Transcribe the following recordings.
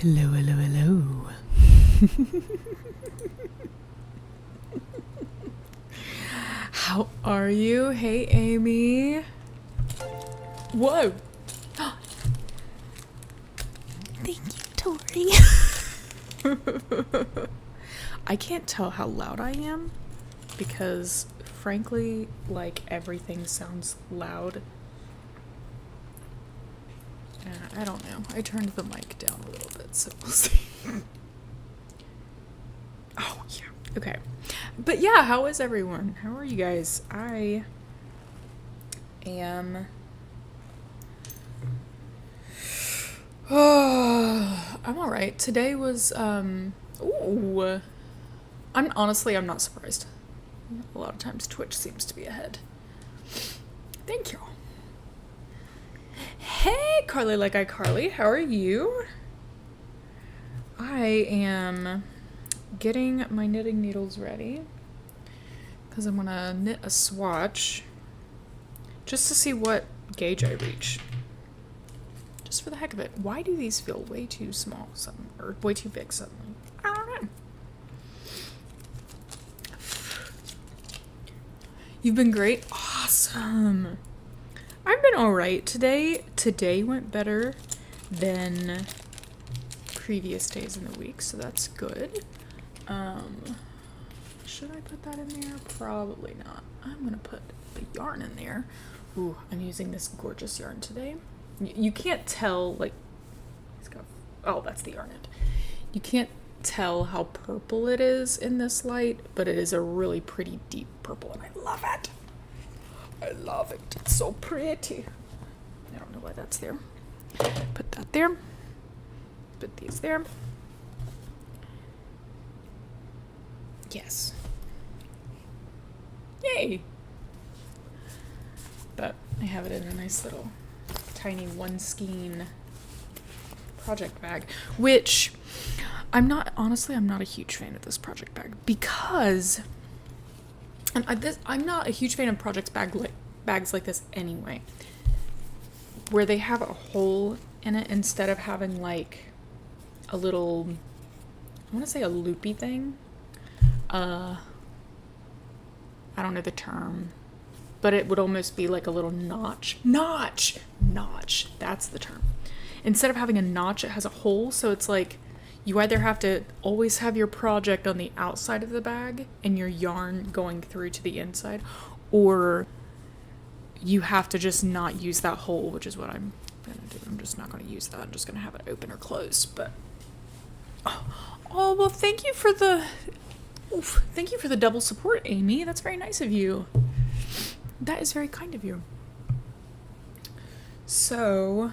Hello, hello, hello. How are you? Hey, Amy. Whoa. Thank you, Tori. I can't tell how loud I am because, frankly, like, everything sounds loud. I don't know. I turned the mic down a little bit, so we'll see. Oh, yeah. Okay. But yeah, how is everyone? How are you guys? I am... Oh, I'm alright. Today was, ooh. I'm not surprised. A lot of times Twitch seems to be ahead. Thank you. Hey, Carly like iCarly, how are you? I am getting my knitting needles ready because I'm gonna knit a swatch just to see what gauge I reach. Just for the heck of it. Why do these feel way too small suddenly, or way too big suddenly? I don't know. You've been great? Awesome. I've been alright today. Today went better than previous days in the week, so that's good. Should I put that in there? Probably not. I'm gonna put the yarn in there. Ooh, I'm using this gorgeous yarn today. You can't tell, like, it's got, oh, that's the yarn end. You can't tell how purple it is in this light, but it is a really pretty deep purple, and I love it. I love it. It's so pretty. I don't know why that's there. Put that there. Put these there. Yes. Yay! But I have it in a nice little tiny one skein project bag, which I'm not a huge fan of this project bag because I'm not a huge fan of bags like this anyway, where they have a hole in it instead of having like a little, I want to say a loopy thing. I don't know the term, but it would almost be like a little notch. That's the term. Instead of having a notch, it has a hole, so it's like you either have to always have your project on the outside of the bag and your yarn going through to the inside, or you have to just not use that hole, which is what I'm gonna do. I'm just not gonna use that. I'm just gonna have it open or closed. But oh well, thank you for the double support, Amy. That's very nice of you. That is very kind of you. So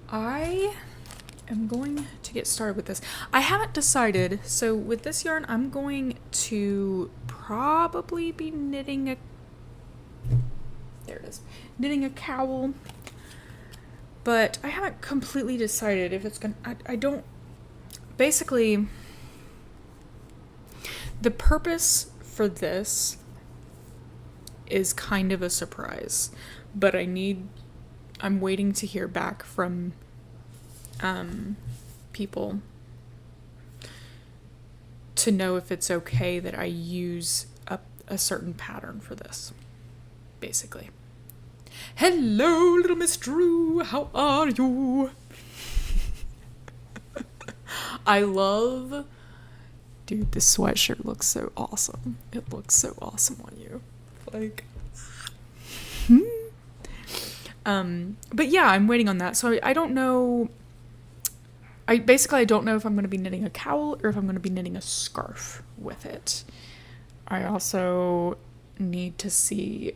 I am going to get started with this. I haven't decided. So with this yarn, I'm going to probably be knitting a cowl. But I haven't completely decided if it's gonna, basically, the purpose for this is kind of a surprise, but I'm waiting to hear back from people to know if it's okay that I use a certain pattern for this, basically. Hello, little Miss Drew, how are you? Dude, this sweatshirt looks so awesome. It looks so awesome on you. Like, but yeah, I'm waiting on that. So I don't know. I don't know if I'm going to be knitting a cowl or if I'm going to be knitting a scarf with it. I also need to see,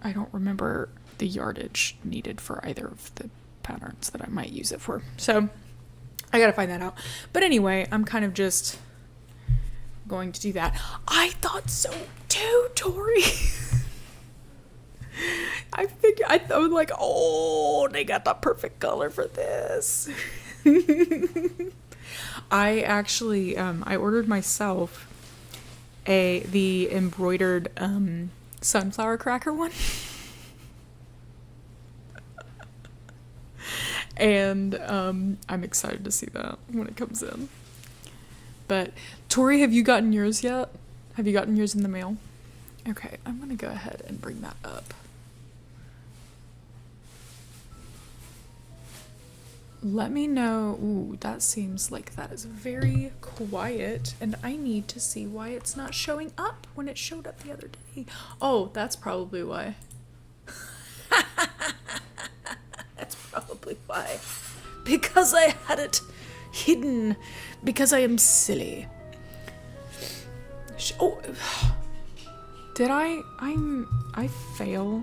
I don't remember the yardage needed for either of the patterns that I might use it for. So I got to find that out. But anyway, I'm kind of just going to do that. I thought so too, Tori. I was like, oh, they got the perfect color for this. I actually, I ordered myself the embroidered sunflower cracker one. And I'm excited to see that when it comes in. But Tori, have you gotten yours yet? Have you gotten yours in the mail? Okay, I'm gonna go ahead and bring that up. Let me know. Ooh, that seems like that is very quiet, and I need to see why it's not showing up when it showed up the other day. Oh, that's probably why. That's probably why. Because I had it hidden. Because I am silly. Oh, did I fail?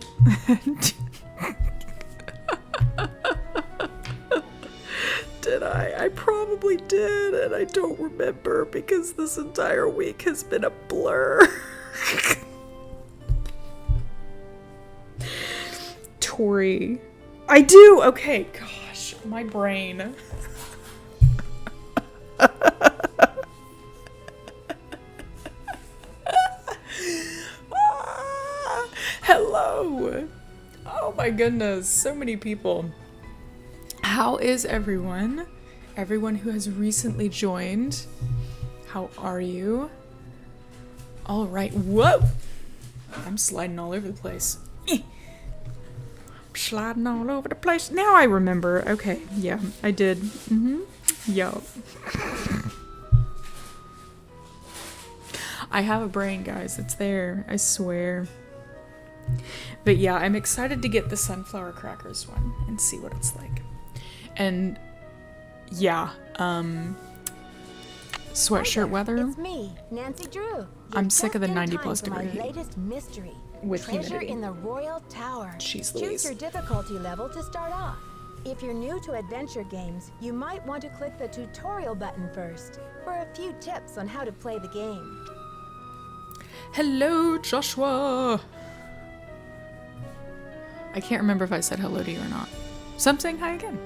Did I? I probably did, and I don't remember because this entire week has been a blur. Tori. I do! Okay, gosh, my brain. Hello! Oh my goodness, so many people. How is everyone? Everyone who has recently joined. How are you? All right. Whoa! I'm sliding all over the place. Sliding all over the place. Now I remember. Okay. Yeah, I did. Yup. I have a brain, guys. It's there. I swear. But yeah, I'm excited to get the sunflower crackers one and see what it's like. And yeah, sweatshirt weather. It's me, Nancy Drew. I'm sick of the 90+ degree heat. Latest mystery with Treasure humidity. in the Royal Tower. Jeez Choose Louise. your difficulty level to start off. If you're new to adventure games, you might want to click the tutorial button first for a few tips on how to play the game. Hello, Joshua. I can't remember if I said hello to you or not. So I'm saying hi again.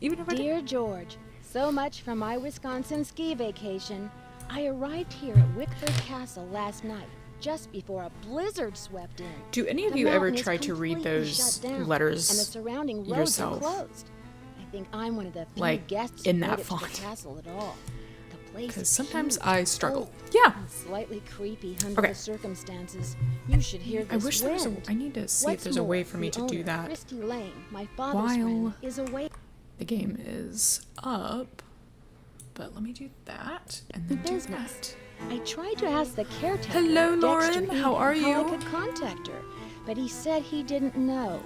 Even if I didn't. Dear George, so much for my Wisconsin ski vacation. I arrived here at Wickford Castle last night, just before a blizzard swept in. Do any of The you ever mountain is try to read completely those shut down, letters and the surrounding roads yourself? are closed. I think I'm one of the few Like, guests in who that made it to font? the castle at all. The place Because is sometimes huge, I struggle. old, Yeah. and slightly creepy under Okay. the circumstances. You should hear I this wish there was a. wind. I need to see if What's there's a way more, for me the to do owner, that. Christy Lane, my father's While friend, is away. The game is up. But let me do that and then do Business. that. I tried to ask the caretaker, Hello, Dexter Lauren. Eden, How are how you? I could contact her, but he said he didn't know.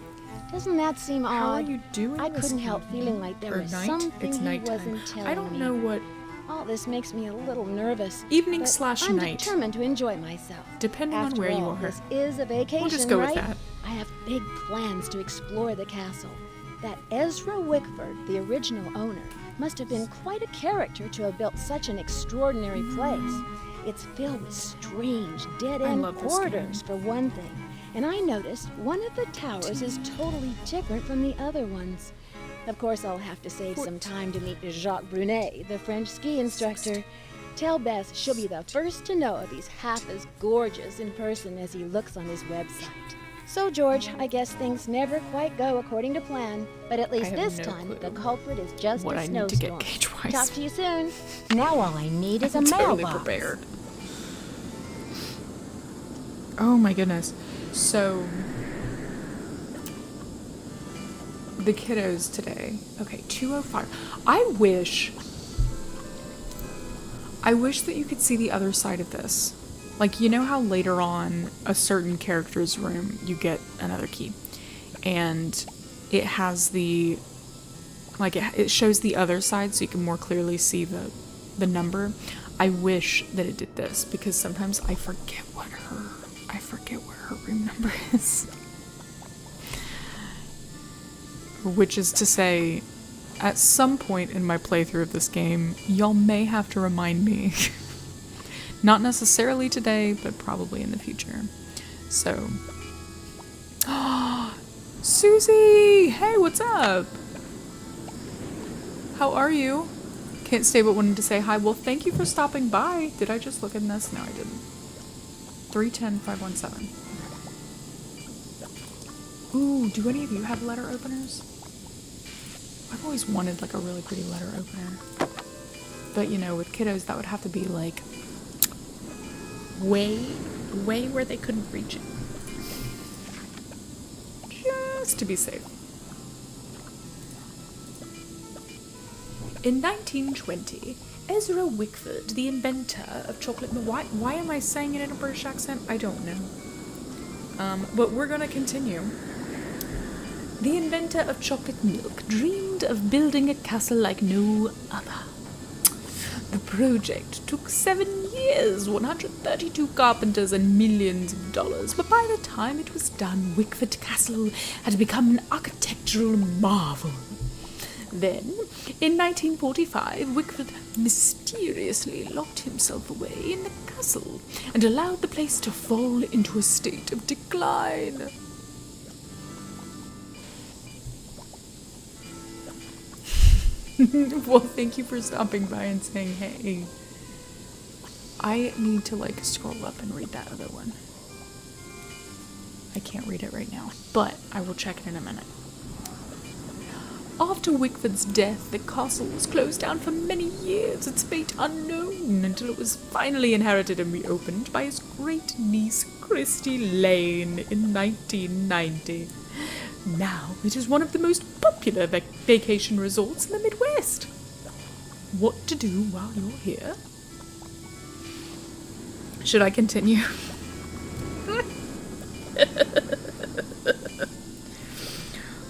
Doesn't that seem odd? How are you doing? I this couldn't help evening? feeling like there Or was night? something It's he nighttime. wasn't telling I don't me. know what. All this makes me a little nervous. Evening but slash I'm night. determined to enjoy myself. Depending on After where you all, are. this is a vacation, We'll just go right? with that. I have big plans to explore the castle. That Ezra Wickford, the original owner, must have been quite a character to have built such an extraordinary place. It's filled with strange, dead-end love this corridors, for one thing. And I noticed one of the towers is totally different from the other ones. Of course, I'll have to save some time to meet Jacques Brunet, the French ski instructor. Tell Beth she'll be the first to know if he's half as gorgeous in person as he looks on his website. So, George, I guess things never quite go according to plan, but at least have this no time clue the culprit is just what a I need to get snowstorm. gauge-wise. Talk to you soon. Now all I need is a I'm totally mailbox. prepared. Oh my goodness. So the kiddos today. Okay, 2:05. I wish that you could see the other side of this. Like, you know how later on a certain character's room you get another key, and it has the like it shows the other side so you can more clearly see the number. I wish that it did this because sometimes I forget what her room number is. Which is to say, at some point in my playthrough of this game, y'all may have to remind me. Not necessarily today, but probably in the future. So. Susie! Hey, what's up? How are you? Can't stay but wanted to say hi. Well, thank you for stopping by. Did I just look in this? No, I didn't. 310-517. Ooh, do any of you have letter openers? I've always wanted like a really pretty letter opener. But you know, with kiddos that would have to be like way where they couldn't reach it. Just to be safe. In 1920, Ezra Wickford, the inventor of chocolate milk. Why am I saying it in a British accent? I don't know. But we're gonna continue. The inventor of chocolate milk dreamed of building a castle like no other. The project took 7 years, 132 carpenters, and millions of dollars, but by the time it was done, Wickford Castle had become an architectural marvel. Then, in 1945, Wickford mysteriously locked himself away in the castle and allowed the place to fall into a state of decline. Well, thank you for stopping by and saying hey. I need to like scroll up and read that other one. I can't read it right now, but I will check it in a minute. After Wickford's death, the castle was closed down for many years, its fate unknown, until it was finally inherited and reopened by his great niece, Christy Lane, in 1990. Now it is one of the most popular vacation resorts in the Midwest. What to do while you're here? Should I continue?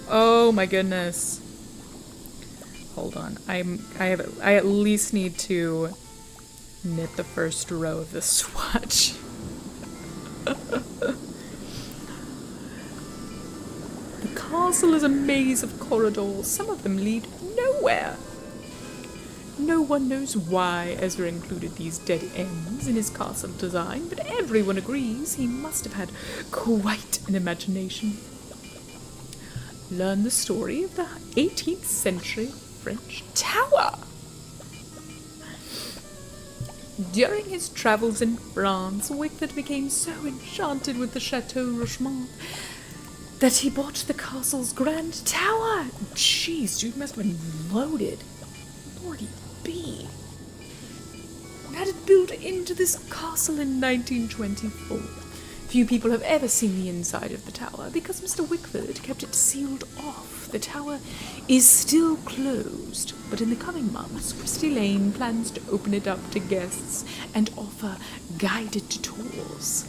Oh my goodness. Hold on. I at least need to knit the first row of this swatch. The castle is a maze of corridors. Some of them lead nowhere. No one knows why Ezra included these dead ends in his castle design, but everyone agrees he must have had quite an imagination. Learn the story of the 18th century French tower. During his travels in France, Wickford became so enchanted with the Chateau Rochemont that he bought the castle's grand tower. Jeez, dude must have been loaded. Lordy B. And had it built into this castle in 1924. Few people have ever seen the inside of the tower because Mr. Wickford kept it sealed off. The tower is still closed, but in the coming months, Christy Lane plans to open it up to guests and offer guided tours.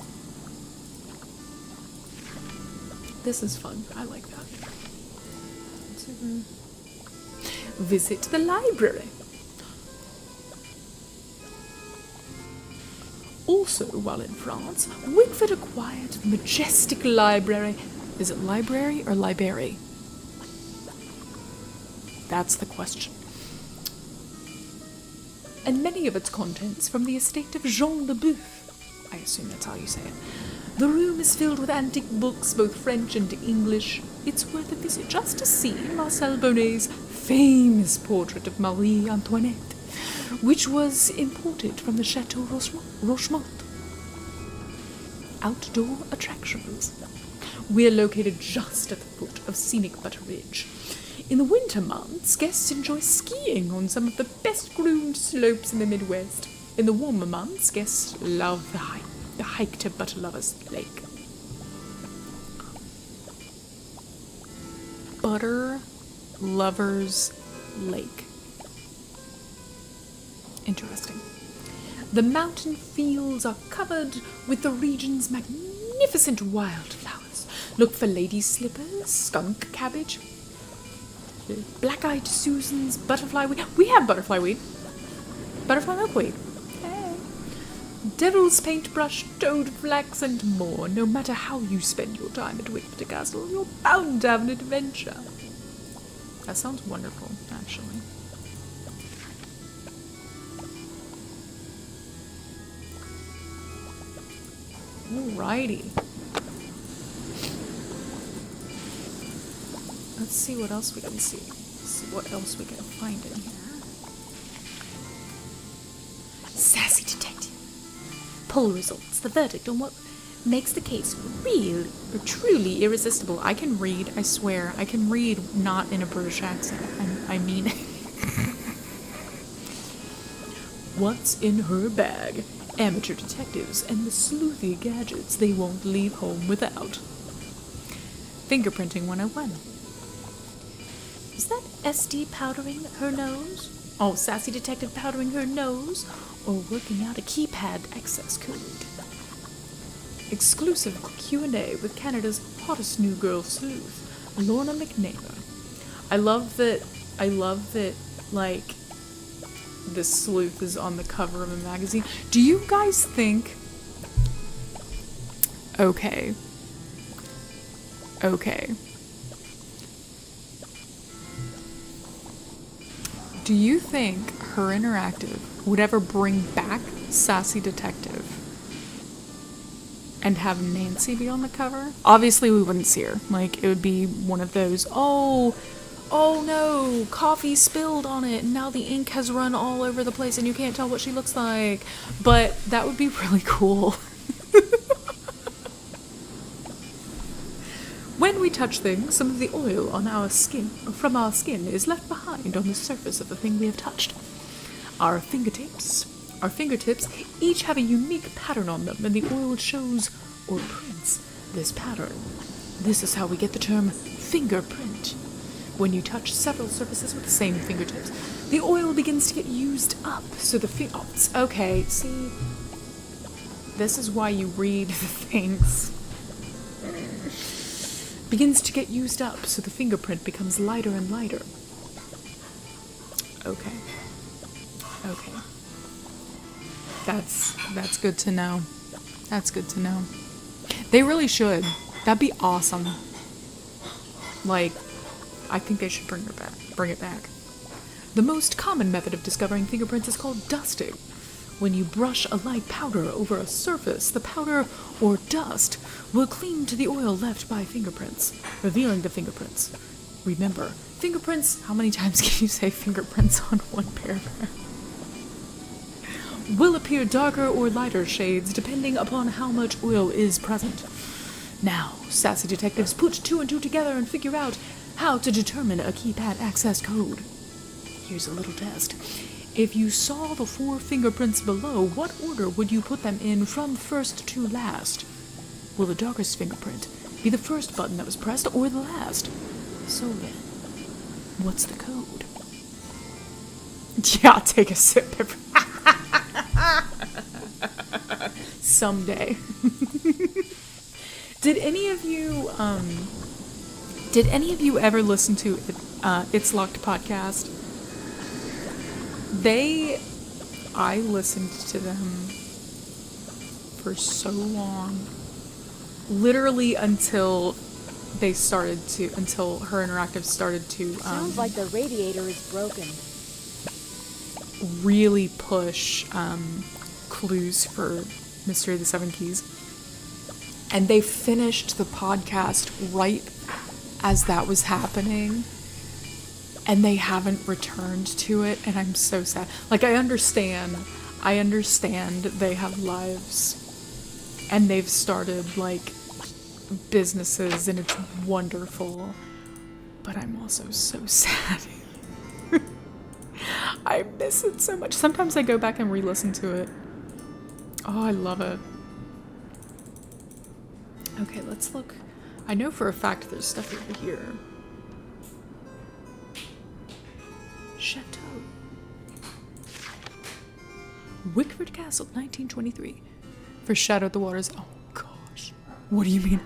This is fun. I like that. Visit the library. Also, while in France, Wickford acquired the majestic library. Is it library or library? That's the question. And many of its contents from the estate of Jean Leboeuf. I assume that's how you say it. The room is filled with antique books, both French and English. It's worth a visit just to see Marcel Bonnet's famous portrait of Marie Antoinette, which was imported from the Chateau Rochemont. Outdoor attractions. We're located just at the foot of scenic Butter Ridge. In the winter months, guests enjoy skiing on some of the best-groomed slopes in the Midwest. In the warmer months, guests love the hike to Butter Lovers Lake. Butter Lovers Lake. Interesting. The mountain fields are covered with the region's magnificent wildflowers. Look for lady slippers, skunk cabbage, black-eyed Susans, butterfly weed. We have butterfly weed. Butterfly milkweed. Hey. Devil's paintbrush, toad flax, and more. No matter how you spend your time at Wickford Castle, you're bound to have an adventure. That sounds wonderful, actually. Alrighty. Let's see what else we can see. See what else we can find in here. Sassy detective. Poll results. The verdict on what makes the case real or truly irresistible. I can read, I swear, I can read not in a British accent. I mean it. What's in her bag? Amateur detectives and the sleuthy gadgets they won't leave home without. Fingerprinting 101. Is that SD powdering her nose? Oh, sassy detective powdering her nose? Or working out a keypad access code? Exclusive Q&A with Canada's hottest new girl sleuth, Lorna McNamara. I love that, like, this sleuth is on the cover of a magazine. Do you guys think... Okay. Do you think Her Interactive would ever bring back Sassy Detective and have Nancy be on the cover? Obviously, we wouldn't see her. Like, it would be one of those, oh no, coffee spilled on it, and now the ink has run all over the place, and you can't tell what she looks like. But that would be really cool. When we touch things, some of the oil on our skin, from our skin, is left behind on the surface of the thing we have touched. Our fingertips each have a unique pattern on them, and the oil shows or prints this pattern. This is how we get the term fingerprint. When you touch several surfaces with the same fingertips, the oil begins to get used up, so the okay, see, this is why you read the things. Begins to get used up, so the fingerprint becomes lighter and lighter. Okay. That's good to know. That's good to know. They really should. That'd be awesome. Like, I think they should bring it back. The most common method of discovering fingerprints is called dusting. When you brush a light powder over a surface, the powder or dust will cling to the oil left by fingerprints, revealing the fingerprints. Remember, fingerprints, how many times can you say fingerprints on one paragraph? Will appear darker or lighter shades depending upon how much oil is present. Now, sassy detectives put two and two together and figure out how to determine a keypad access code. Here's a little test. If you saw the 4 fingerprints below, what order would you put them in from first to last? Will the darkest fingerprint be the first button that was pressed or the last? So then, what's the code? Yeah, take a sip. Someday. Did any of you ever listen to It's Locked podcast? I listened to them for so long. Literally until Her Interactive started to Sounds like the radiator is broken. really push clues for Mystery of the Seven Keys. And they finished the podcast right as that was happening. And they haven't returned to it, and I'm so sad. Like, I understand they have lives, and they've started, like, businesses, and it's wonderful, but I'm also so sad. I miss it so much. Sometimes I go back and re-listen to it. Oh, I love it. Okay, let's look. I know for a fact there's stuff over here. Chateau. Wickford Castle, 1923. For Shadow of the Waters. Oh, gosh. What do you mean?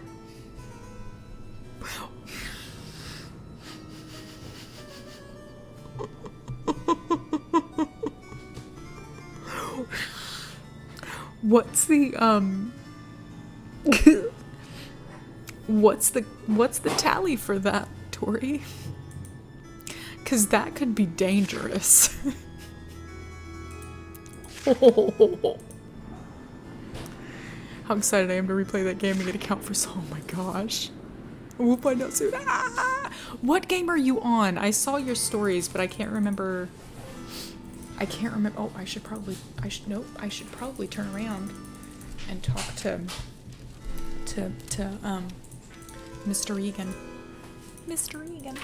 What's the, what's the tally for that, Tori? Because that could be dangerous. How excited I am to replay that game and get a count for oh my gosh. We'll find out soon. Ah! What game are you on? I saw your stories, but I can't remember. Oh, I should probably turn around and talk to to Mr. Egan. Mr. Egan.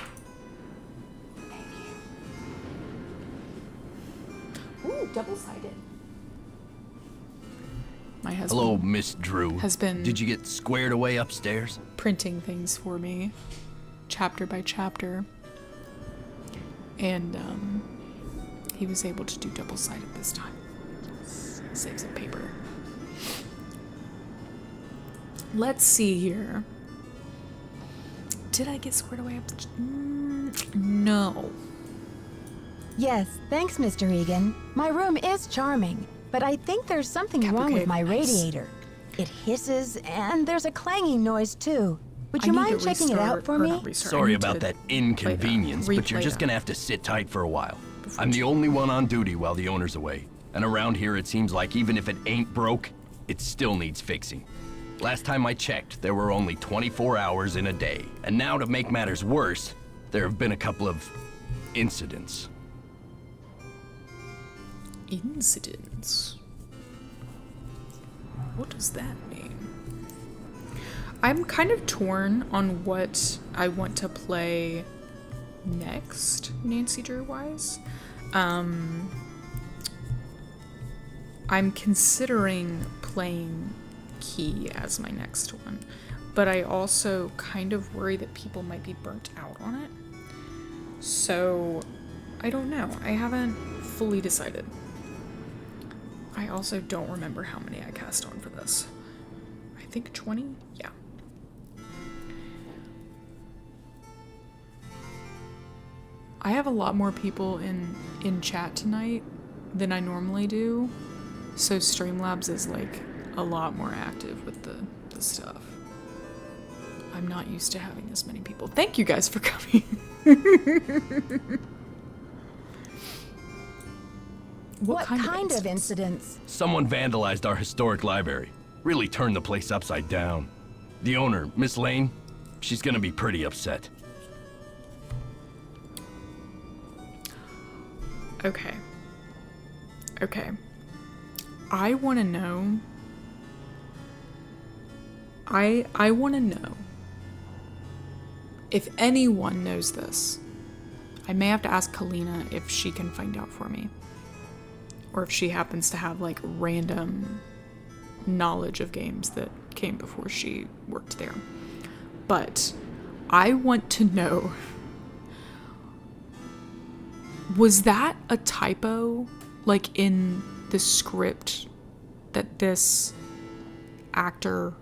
Ooh, double-sided. My husband Hello, Miss Drew. has been Did you get squared away upstairs? printing things for me, chapter by chapter. And he was able to do double-sided this time. Save some paper. Let's see here. Did I get squared away? No. Yes, thanks, Mr. Egan. My room is charming, but I think there's something wrong with my Capricorn, nice. radiator. It hisses, and there's a clanging noise, too. Would you I need mind to checking it out restart- for or me? not restart, I Sorry need about to that play inconvenience, but you're replay just that. gonna have to sit tight for a while. I'm the only one on duty while the owner's away. And around here, it seems like even if it ain't broke, it still needs fixing. Last time I checked, there were only 24 hours in a day. And now to make matters worse, there have been a couple of incidents. Incidents. What does that mean? I'm kind of torn on what I want to play next, Nancy Drew wise. I'm considering playing Key as my next one, but I also kind of worry that people might be burnt out on it. So, I don't know. I haven't fully decided. I also don't remember how many I cast on for this. I think 20? Yeah. I have a lot more people in chat tonight than I normally do, so Streamlabs is like a lot more active with the stuff. I'm not used to having this many people. Thank you guys for coming. What kind of incidents? incidents? Someone vandalized our historic library. Really turned the place upside down. The owner, Miss Lane, she's gonna be pretty upset. Okay. Okay. I want to know. I want to know if anyone knows this. I may have to ask Kalina if she can find out for me. Or if she happens to have like random knowledge of games that came before she worked there. But I want to know, was that a typo, like in the script that this actor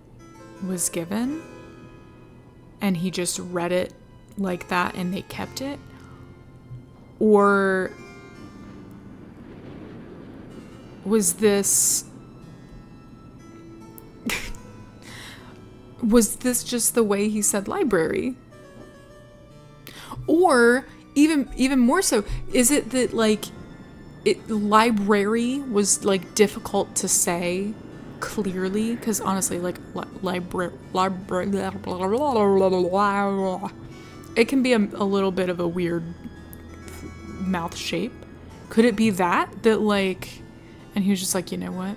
was given? And he just read it like that and they kept it? Or was this... was this just the way he said library? Or even more so, is it that like library was like difficult to say clearly? Because honestly, like library, it can be a little bit of a weird mouth shape. Could it be that like, and he was just like, you know what?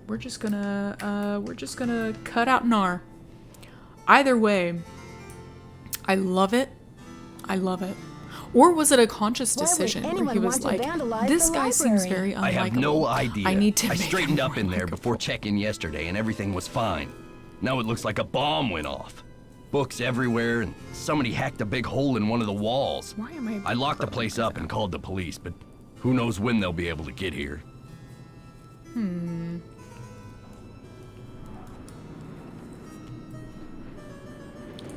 We're just gonna cut out an R. Either way, I love it. I love it. Or was it a conscious Why would decision where anyone he was want to like, vandalize this the guy seems library?" very unlikable. I have no idea. I need to I make straightened him up in more there before likable." checking yesterday and everything was fine. Now it looks like a bomb went off. Books everywhere and somebody hacked a big hole in one of the walls. Why am I I locked the purple place like up and called the police, but who knows when they'll be able to get here.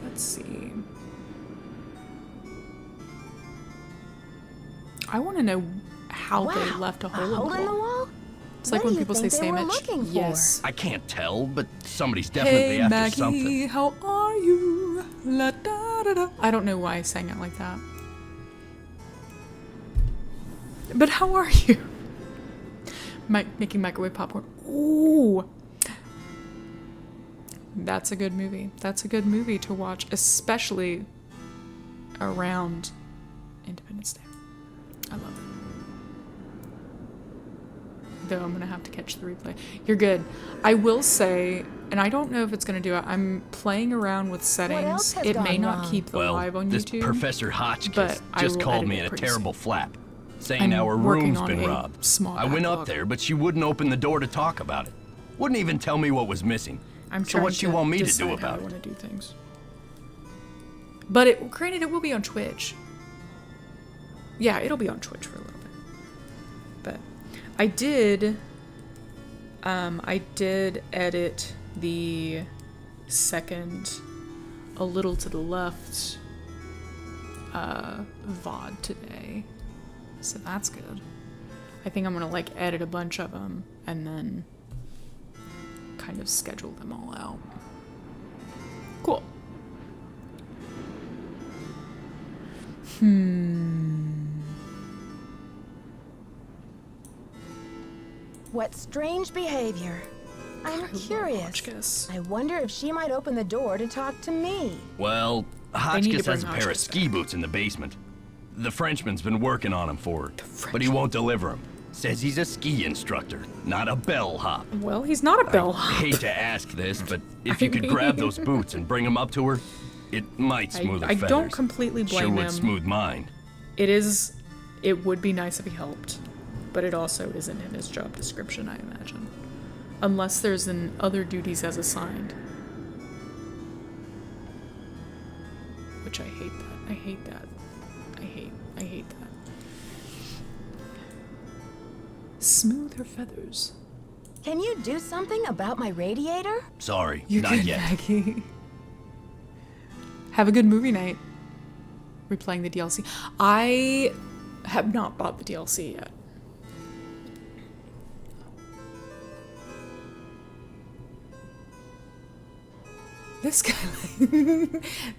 Let's see. I want to know how they Wow, left a a hole in the wall. It's like What when do you people say think they were sandwich. looking for? Yes. I can't tell, but somebody's definitely Hey after Maggie, something. how are you? La da da da. I don't know why I sang it like that. But how are you? Making microwave popcorn. Ooh. That's a good movie. That's a good movie to watch, especially around Independence Day. I love it. though I'm gonna have to catch the replay. You're good. I will say, and I don't know if it's gonna do it. I'm playing around with else settings. has It may gone not wrong? keep the Well, live on this YouTube. Professor Hotchkiss but I just will called edit me it in a pretty terrible soon. flap, saying I'm our working room's on been a robbed. small I went up backlog. there, but she wouldn't open the door to talk about it. Wouldn't even tell me what was missing. I'm So trying what to you want me to decide do how about I it? want to do things. But granted, it will be on Twitch. Yeah, it'll be on Twitch for a little bit. But I did edit the second a little to the left VOD today. So that's good. I think I'm gonna like edit a bunch of them and then kind of schedule them all out. Cool. What strange behavior. I'm curious. Hotchkiss. I wonder if she might open the door to talk to me. Well, need to Hotchkiss bring has a pair of Hotchkiss ski boots in the basement. The Frenchman's been working on them for her, but he won't deliver them. Says he's a ski instructor, not a bellhop. Well, he's not a bellhop. Hate to ask this, but if you could grab those boots and bring them up to her, it might smooth her I feathers. don't completely Sure blame would him. smooth mine. It would be nice if he helped, but it also isn't in his job description, I imagine. Unless there's other duties as assigned. Which I hate that. I hate that. I hate that. Smooth her feathers. Can you do something about my radiator? Sorry, You're not good, yet. Maggie. Have a good movie night. Replaying the DLC. I have not bought the DLC yet. This guy,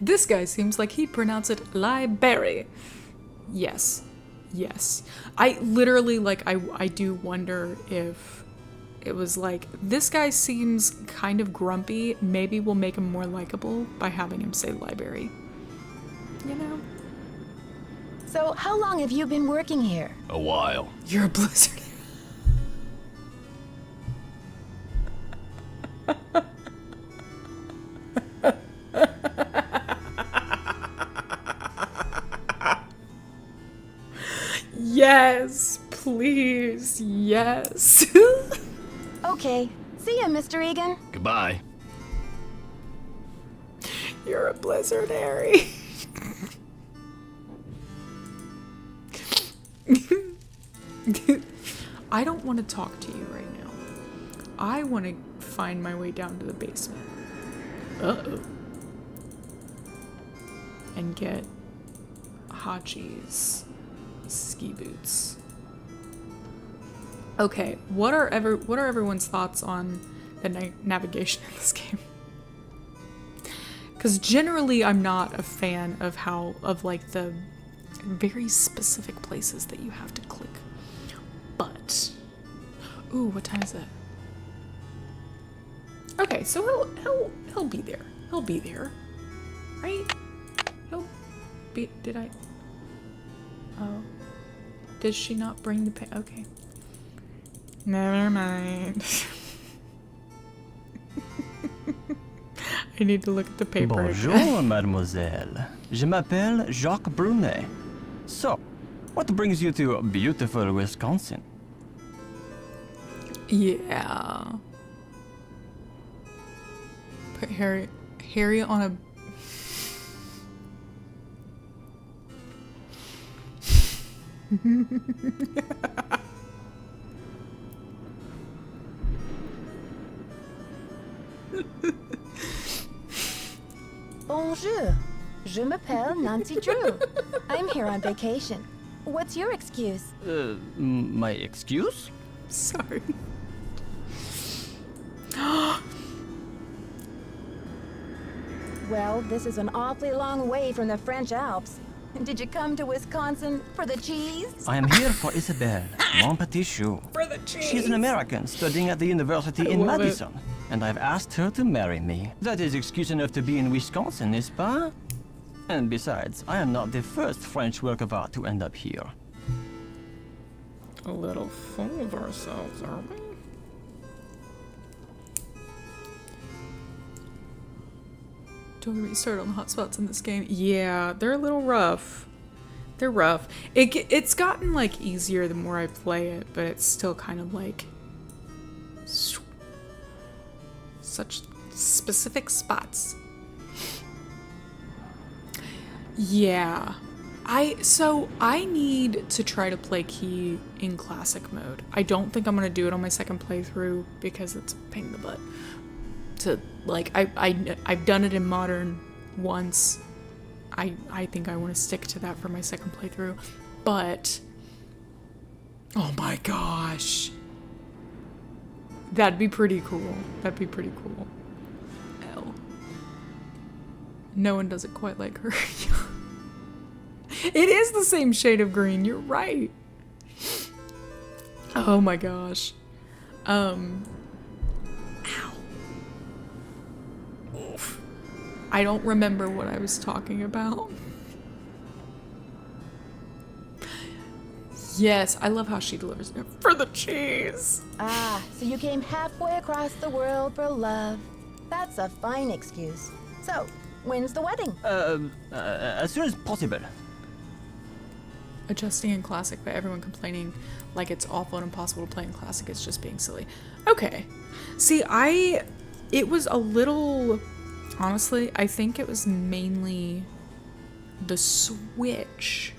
this guy seems like he'd pronounce it library. Yes, yes. I literally, like, I do wonder if it was like, this guy seems kind of grumpy. Maybe we'll make him more likable by having him say library. You know? So, how long have you been working here? A while. You're a Blizzard. Yes, please, yes. Okay. See ya, Mr. Egan. Goodbye. You're a Blizzard Harry. I don't want to talk to you right now. I want to find my way down to the basement. Uh-oh. And get Hachi's ski boots. Okay, what are everyone's thoughts on the navigation in this game? Because generally, I'm not a fan of like the very specific places that you have to click. But, ooh, what time is it? Okay, so he'll be there. He'll be there, right? He'll be. Did I? Oh, did she not bring the pen? Okay, never mind. I need to look at the paper. Bonjour, again. mademoiselle. Je m'appelle Jacques Brunet. So, what brings you to beautiful Wisconsin? Yeah. Put Harry on a. Bonjour. Je m'appelle Nancy Drew. I'm here on vacation. What's your excuse? My excuse? Sorry. Well, this is an awfully long way from the French Alps. Did you come to Wisconsin for the cheese? I am here for Isabelle, mon petit chou. For the cheese. She's an American studying at the university I in love it. Madison, and I've asked her to marry me. That is excuse enough to be in Wisconsin, n'est-ce pas? And besides, I am not the first French work of art to end up here. a little full of ourselves, aren't we? Don't get me started on the hotspots in this game. Yeah, they're a little rough. They're rough. It's gotten like easier the more I play it, but it's still kind of like such specific spots. Yeah. I need to try to play Key in classic mode. I don't think I'm gonna do it on my second playthrough because it's a pain in the butt. To like I've done it in modern once. I think I want to stick to that for my second playthrough. But oh my gosh. That'd be pretty cool. That'd be pretty cool. L. No one does it quite like her. It is the same shade of green, you're right. Oh my gosh. Ow. Oof. I don't remember what I was talking about. Yes, I love how she delivers it for the cheese. Ah, so you came halfway across the world for love. That's a fine excuse. So, when's the wedding? As soon as possible. Adjusting in classic, but everyone complaining like it's awful and impossible to play in classic is just being silly. Okay. See, it was a little, honestly, I think it was mainly the switch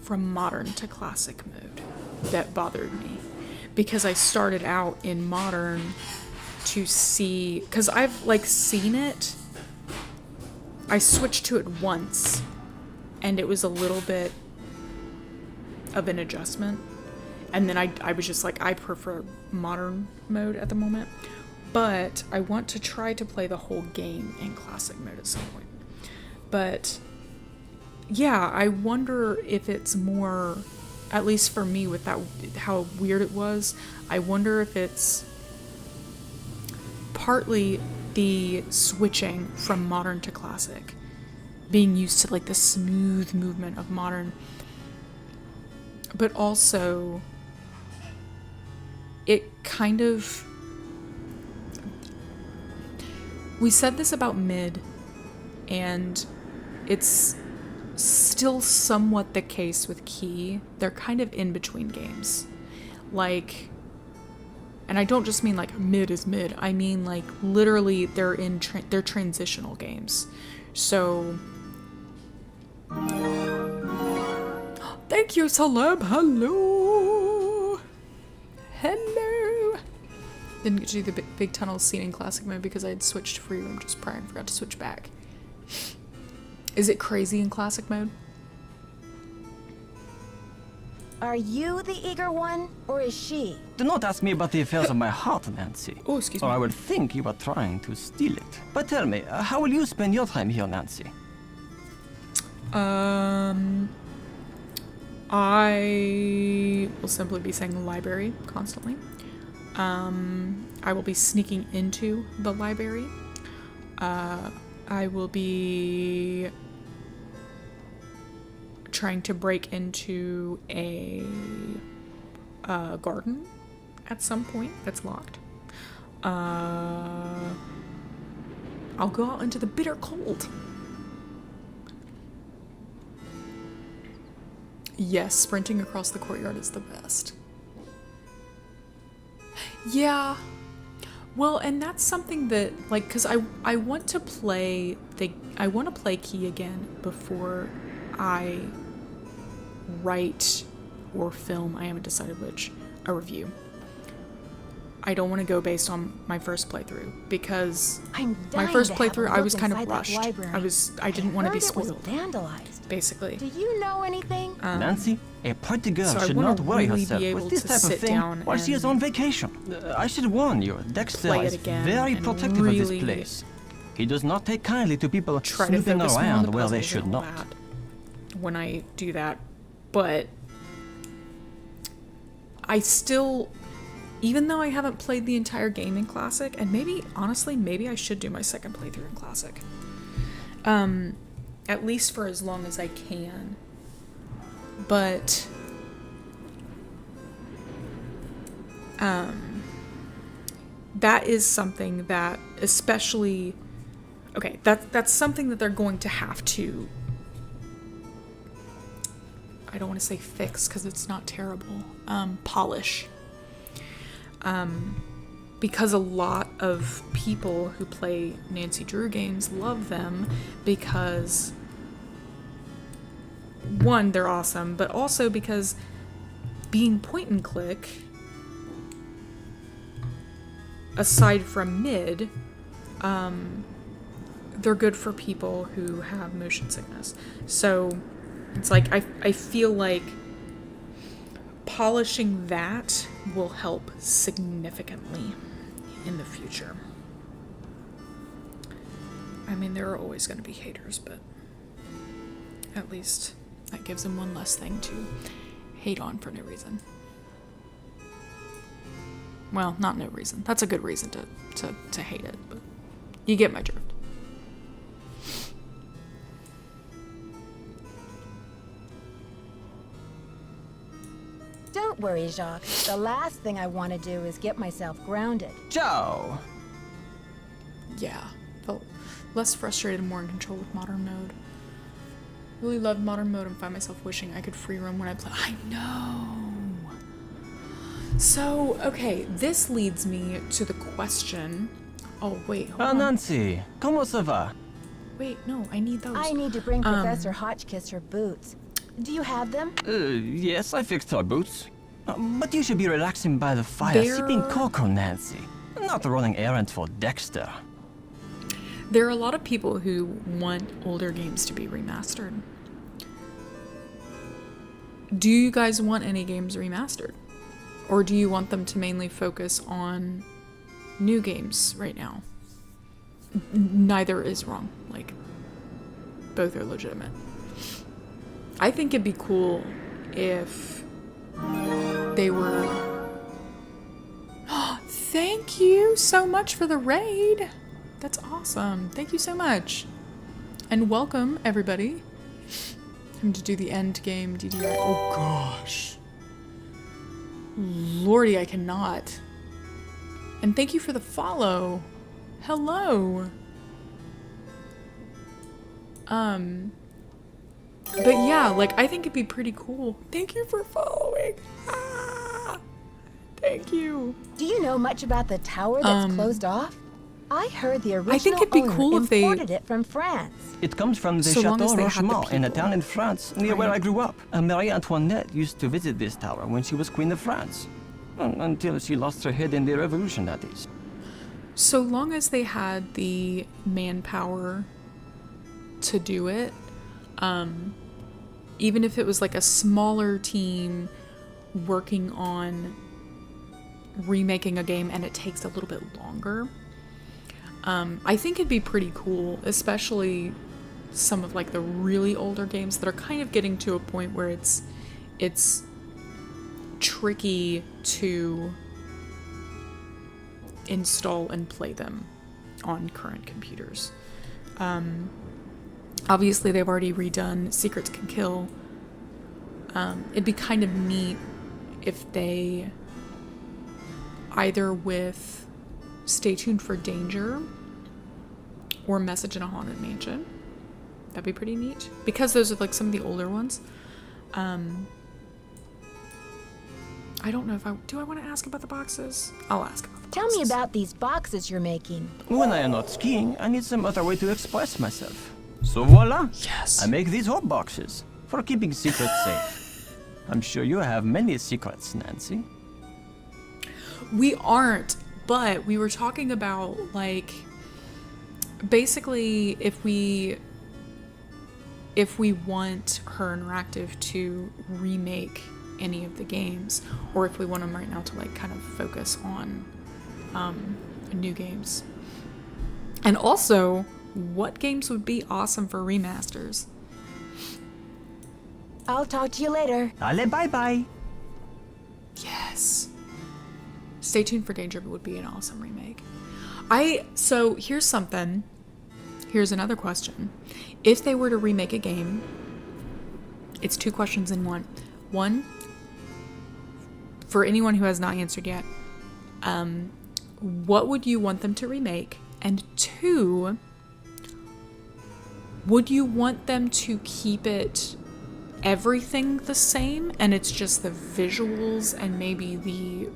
from modern to classic mode that bothered me. Because I started out in modern to see, because I've like seen it, I switched to it once and it was a little bit of an adjustment, and then I was just like, I prefer modern mode at the moment, but I want to try to play the whole game in classic mode at some point. But yeah, I wonder if it's more, at least for me with that, how weird it was, I wonder if it's partly the switching from modern to classic, being used to like the smooth movement of modern, but also it kind of, we said this about mid, and it's still somewhat the case with Key. They're kind of in between games, like, and I don't just mean like mid is mid, I mean like literally they're in they're transitional games. So thank you, Celeb. Hello. Hello. Didn't get to do the big tunnel scene in classic mode because I had switched to free roam just prior and forgot to switch back. Is it crazy in classic mode? Are you the eager one, or is she? Do not ask me about the affairs of my heart, Nancy. Oh, excuse Or me. I will think you are trying to steal it. But tell me, how will you spend your time here, Nancy? I will simply be saying the library constantly. I will be sneaking into the library. I will be trying to break into a garden at some point that's locked. I'll go out into the bitter cold. Yes, sprinting across the courtyard is the best. Yeah. Well, and that's something that, like, because I want to play I want to play Key again before I write or film, I haven't decided which, a review. I don't want to go based on my first playthrough because I'm my dying first to have a playthrough I look was kind of inside that rushed. library. I didn't want to be heard it was spoiled, vandalized. basically. Do you know anything? Nancy, a pretty girl so I should wanna not worry really herself be able with this to type of sit thing down while she is and on vacation. I should warn you, Dexter play it is again very and protective of really this place. He does not take kindly to people Try to snooping focus more on around the where they puzzles should and all not. that when I do that, but I still, even though I haven't played the entire game in Classic, and maybe, honestly, maybe I should do my second playthrough in Classic. At least for as long as I can. But that is something that especially, okay, that's something that they're going to have to, I don't want to say fix because it's not terrible, polish. Because a lot of people who play Nancy Drew games love them because, one, they're awesome, but also because being point and click, aside from mid, they're good for people who have motion sickness. So it's like I feel like polishing that will help significantly in the future. I mean, there are always going to be haters, but at least that gives them one less thing to hate on for no reason. Well, not no reason. That's a good reason to hate it, but you get my drift. Don't worry, Jacques. The last thing I want to do is get myself grounded. Joe! Yeah, felt less frustrated and more in control with modern mode. Really loved modern mode and find myself wishing I could free roam when I play. I know! So, okay, this leads me to the question. Oh, wait, hold on. Nancy, ¿cómo se va? Wait, no, I need those. I need to bring Professor Hotchkiss her boots. Do you have them? Yes, I fixed her boots. But you should be relaxing by the fire, sipping cocoa, Nancy. Not running errands for Dexter. There are a lot of people who want older games to be remastered. Do you guys want any games remastered? Or do you want them to mainly focus on new games right now? Neither is wrong. Like, both are legitimate. I think it'd be cool if they were... Thank you so much for the raid. That's awesome. Thank you so much. And welcome, everybody. I'm to do the end game DDR. Oh, gosh. Lordy, I cannot. And thank you for the follow. Hello. But yeah, like, I think it'd be pretty cool. Thank you for following. Ah, thank you. Do you know much about the tower that's closed off? I heard the original I think it'd be owner cool if they- imported it from France. It comes from the So long as Chateau they had the Rochemont in a people. town in France near where Right. I grew up. Marie Antoinette used to visit this tower when she was Queen of France. Until she lost her head in the revolution, that is. So long as they had the manpower to do it, even if it was like a smaller team working on remaking a game and it takes a little bit longer, I think it'd be pretty cool, especially some of like the really older games that are kind of getting to a point where it's tricky to install and play them on current computers. Obviously, they've already redone Secrets Can Kill. It'd be kind of neat if they, either with Stay Tuned for Danger or Message in a Haunted Mansion. That'd be pretty neat. Because those are like some of the older ones. I don't know if do I want to ask about the boxes? I'll ask about the boxes. Tell me about these boxes you're making. When I am not skiing, I need some other way to express myself. So voila! Yes. I make these hot boxes for keeping secrets safe. I'm sure you have many secrets, Nancy. We aren't, but we were talking about, like, basically if we want Her Interactive to remake any of the games, or if we want them right now to like kind of focus on new games. And also, what games would be awesome for remasters? I'll talk to you later. Allez, bye-bye! Yes. Stay Tuned for Danger would be an awesome remake. So here's something. Here's another question. If they were to remake a game, it's two questions in one. One, for anyone who has not answered yet, What would you want them to remake? And 2, would you want them to keep it everything the same and it's just the visuals and maybe the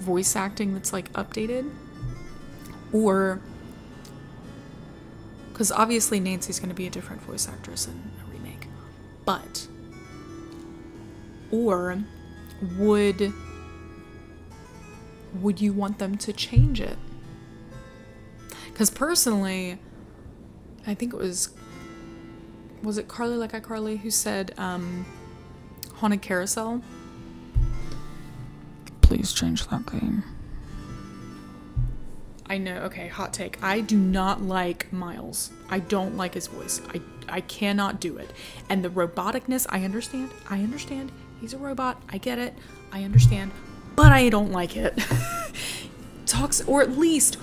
voice acting that's like updated? Or, because obviously Nancy's going to be a different voice actress in a remake, but, or would you want them to change it? Because personally, I think it was it Carly Like iCarly who said Haunted Carousel? Please change that game. I know, okay, hot take. I do not like Miles. I don't like his voice. I cannot do it. And the roboticness, I understand. He's a robot. I get it. I understand. But I don't like it. Talks, or at least.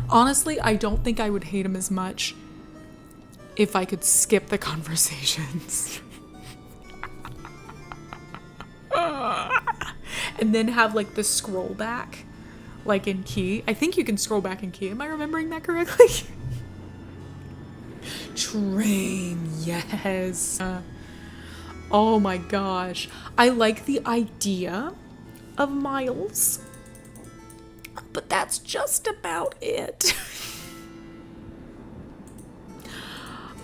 Honestly, I don't think I would hate him as much if I could skip the conversations. And then have like the scroll back, like in Key. I think you can scroll back in Key. Am I remembering that correctly? Train, yes. Oh my gosh. I like the idea of Miles, but that's just about it.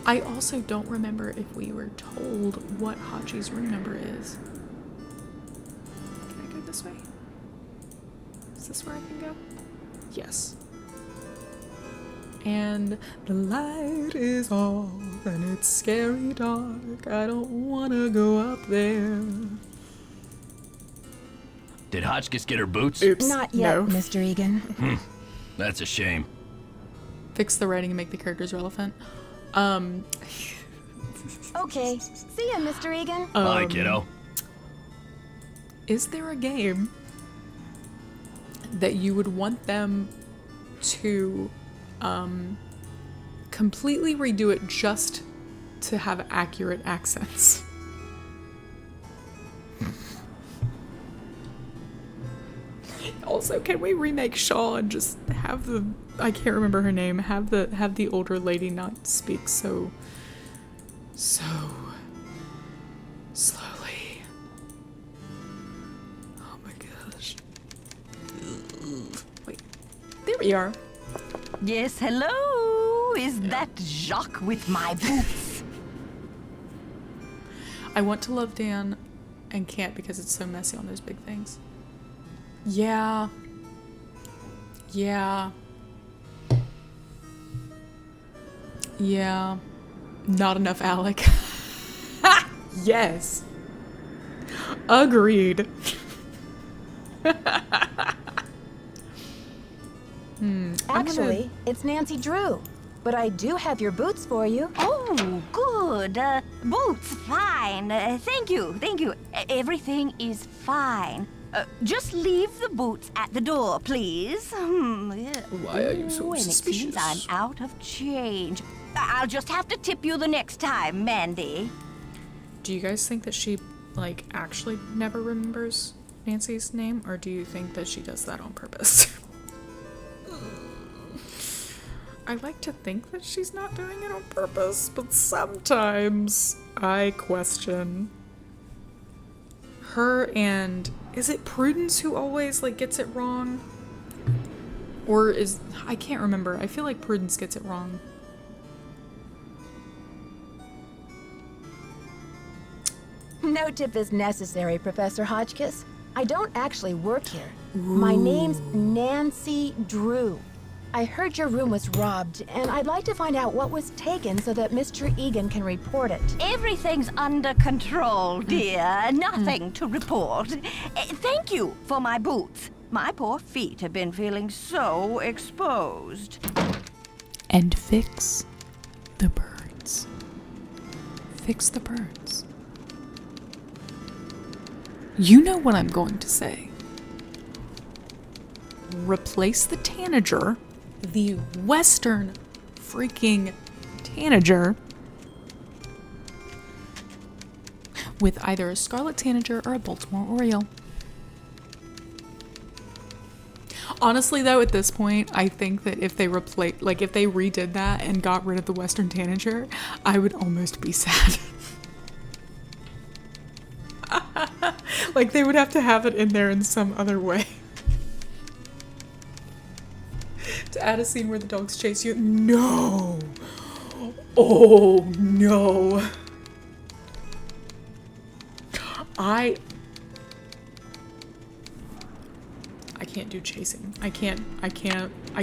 I also don't remember if we were told what Hachi's room number is. Can I go this way? Is this where I can go? Yes. And the light is off and it's scary dark. I don't wanna go up there. Did Hotchkiss get her boots? Oops. Not yet, No. Mr. Egan. That's a shame. Fix the writing and make the characters relevant. Okay, see ya, Mr. Egan. Bye, kiddo. Is there a game that you would want them to completely redo it just to have accurate accents? Also, can we remake Shaw and just have the, I can't remember her name, have the older lady not speak so slowly? Oh my gosh. Wait, there we are. Yes, hello? Is that Jacques with my boots? I want to love Dan and can't because it's so messy on those big things. Yeah. Not enough Alec. Yes. Agreed. Actually, it's Nancy Drew. But I do have your boots for you. Oh, good. Boots, fine. Thank you. Everything is fine. Just leave the boots at the door, please. Why are you so And it seems I'm suspicious? out of change. I'll just have to tip you the next time, Mandy. Do you guys think that she, like, actually never remembers Nancy's name? Or do you think that she does that on purpose? I like to think that she's not doing it on purpose, but sometimes I question. Her and, is it Prudence who always, like, gets it wrong? Or is, I can't remember. I feel like Prudence gets it wrong. No tip is necessary, Professor Hotchkiss. I don't actually work here. My name's Nancy Drew. I heard your room was robbed, and I'd like to find out what was taken so that Mr. Egan can report it. Everything's under control, dear. Nothing to report. Thank you for my boots. My poor feet have been feeling so exposed. And fix the birds. Fix the birds. You know what I'm going to say. Replace the tanager, the Western freaking tanager, with either a Scarlet Tanager or a Baltimore Oriole. Honestly, though, at this point, I think that if they if they redid that and got rid of the Western Tanager, I would almost be sad. Like, they would have to have it in there in some other way. To add a scene where the dogs chase you. No! Oh, no. I can't do chasing. I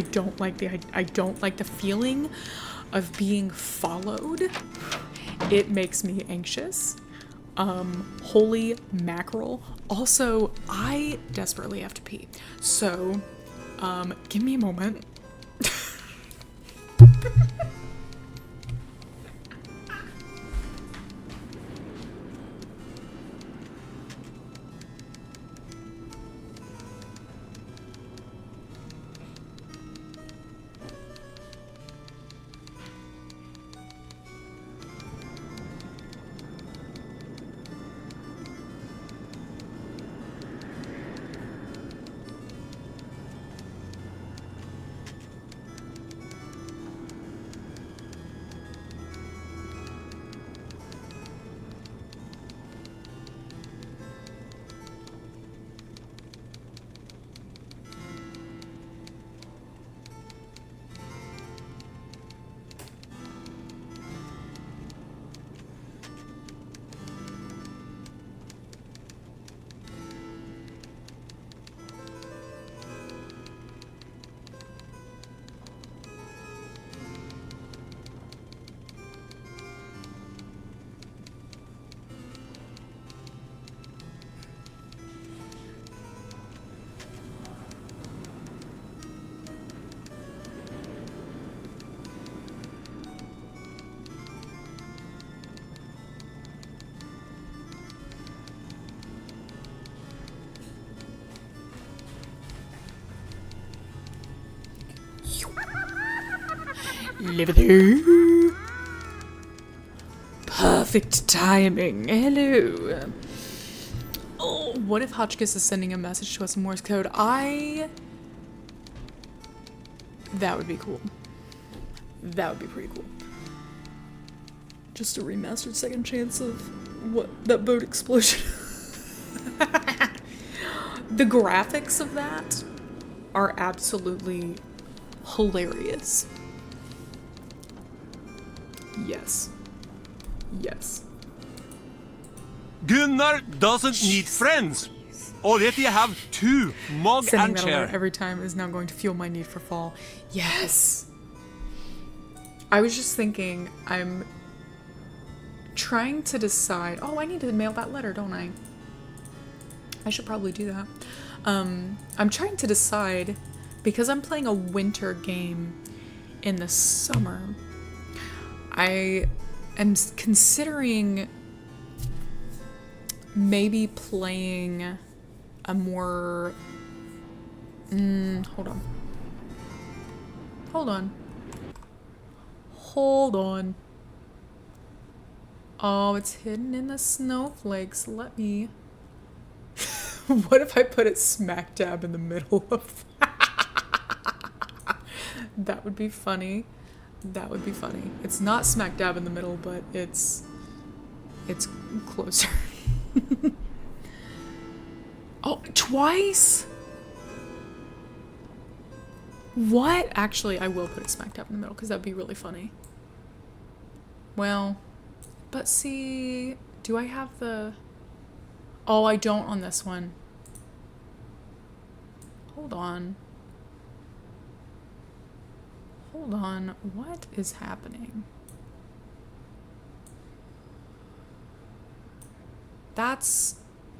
don't like the feeling of being followed. It makes me anxious. Holy mackerel. Also, I desperately have to pee. So, give me a moment. Live there. Perfect timing. Hello. Oh, what if Hotchkiss is sending a message to us in Morse code? That would be cool. That would be pretty cool. Just a remastered second chance of that boat explosion. The graphics of that are absolutely hilarious. Yes. Yes. Gunnar doesn't need friends. Already have two, mug Sending and that alert chair. every time is now going to fuel my need for fall. Yes! I was just thinking, I'm trying to decide... Oh, I need to mail that letter, don't I? I should probably do that. I'm trying to decide, because I'm playing a winter game in the summer, I am considering maybe playing a more... hold on. Hold on. Hold on. Oh, it's hidden in the snowflakes. Let me... What if I put it smack dab in the middle of that? That would be funny. That would be funny. It's not smack dab in the middle, but it's closer. Oh, twice? What? Actually, I will put it smack dab in the middle because that'd be really funny. Well, but see, do I have the... Oh, I don't on this one. Hold on. Hold on. What is happening? That's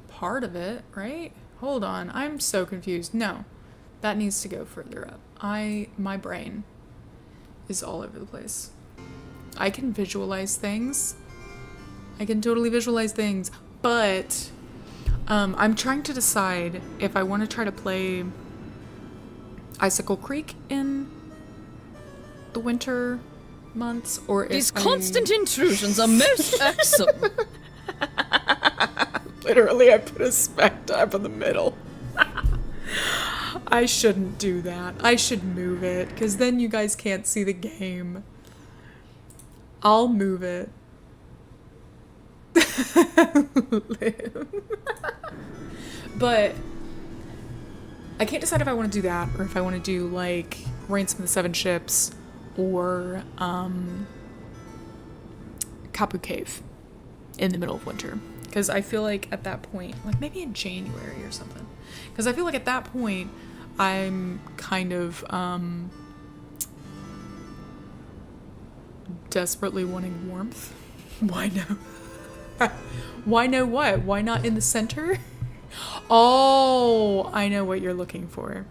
part of it, right? Hold on. I'm so confused. No. That needs to go further up. My brain is all over the place. I can visualize things. I can totally visualize things, but I'm trying to decide if I want to try to play Icicle Creek in the winter months, or if These constant intrusions are most irksome. Literally, I put a spec tab in the middle. I shouldn't do that. I should move it, because then you guys can't see the game. I'll move it. But I can't decide if I want to do that or if I want to do like Ransom of the Seven Ships or Kapu Cave in the middle of winter. Because I feel like at that point, like maybe in January or something. Because I feel like at that point, I'm kind of desperately wanting warmth. Why no? Why no what? Why not in the center? Oh, I know what you're looking for.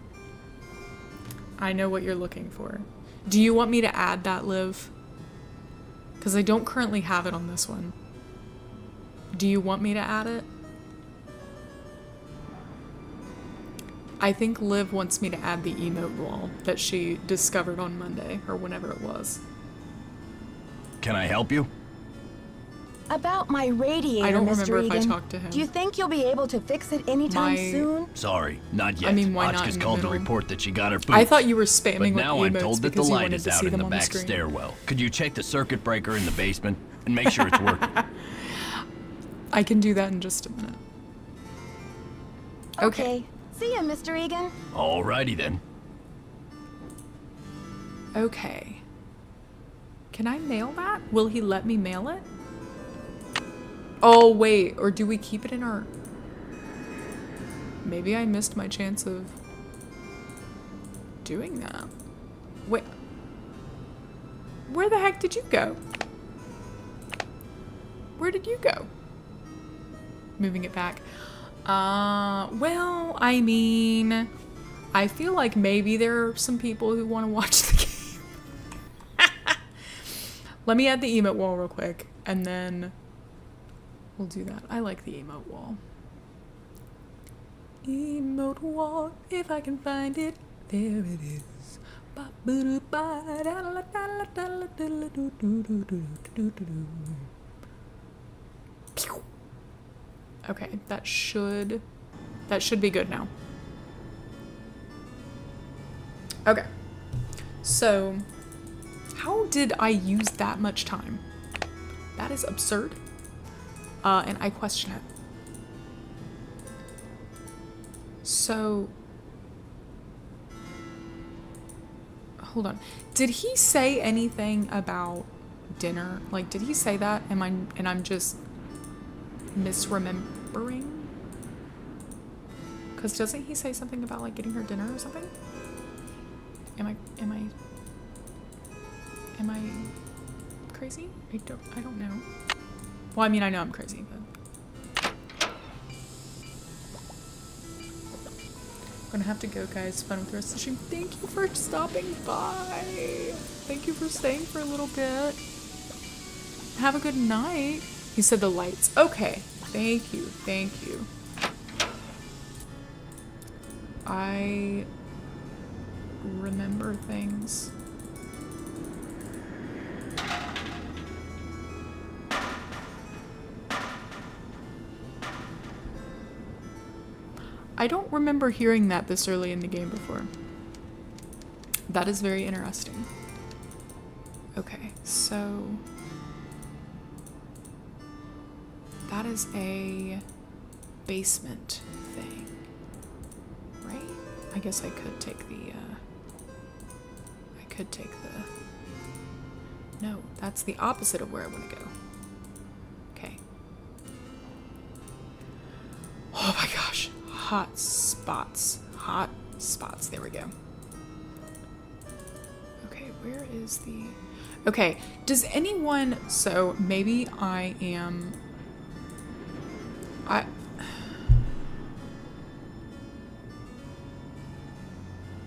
I know what you're looking for. Do you want me to add that, Liv? Because I don't currently have it on this one. Do you want me to add it? I think Liv wants me to add the emote wall that she discovered on Monday, or whenever it was. Can I help you? About my radiator, I don't Mr. remember if I Egan. talked to him. Do you think you'll be able to fix it anytime My- soon? Sorry, not yet. I mean, why not Hotchkiss in the called to middle? report that she got her boots. I thought you were But spamming with now I'm emotes told that the because you light wanted is to out see in them the on the back screen. stairwell. Could you check the circuit breaker in the basement and make sure it's working? I can do that in just a minute. Okay. See ya, Mr. Egan. Alrighty then. Okay. Can I mail that? Will he let me mail it? Oh, wait. Or do we keep it in our... Maybe I missed my chance of doing that. Wait. Where the heck did you go? Where did you go? Moving it back. Well, I mean... I feel like maybe there are some people who want to watch the game. Let me add the emote wall real quick, and then we'll do that. I like the emote wall. Emote wall, if I can find it, there it is. Okay, that should be good now. Okay, so how did I use that much time? That is absurd, and I question it. So, hold on. Did he say anything about dinner? Like, did he say that? And I'm just misremembering? Because doesn't he say something about like getting her dinner or something? Am I crazy? I don't know. Well, I mean, I know I'm crazy, but I'm gonna have to go, guys. Fun with the rest of the stream. Thank you for stopping by. Thank you for staying for a little bit. Have a good night. He said the lights. Okay. Thank you. Thank you. I remember things. I don't remember hearing that this early in the game before. That is very interesting. Okay, so that is a basement thing, right? I guess I could take the, no, that's the opposite of where I want to go. Okay. Oh my gosh. Hot spots. Hot spots. There we go. Okay, where is the... Okay, does anyone... So, maybe I am...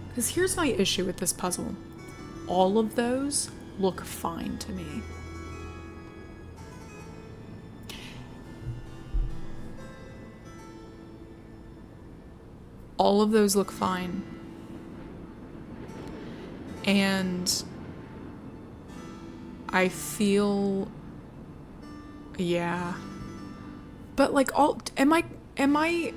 Because here's my issue with this puzzle. All of those look fine to me. All of those look fine. And I feel... Yeah. But like am I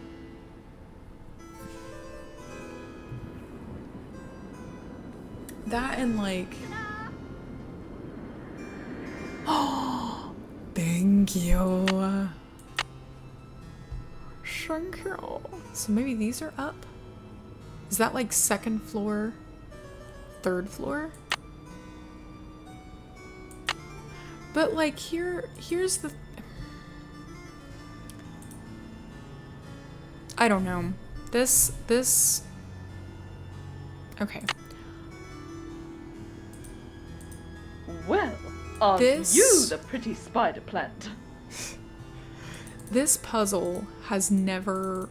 that and like thank you. Thank you. So maybe these are up? Is that like second floor, third floor? But like here's the I don't know. This okay. Well, are This- you the pretty spider plant? This puzzle has never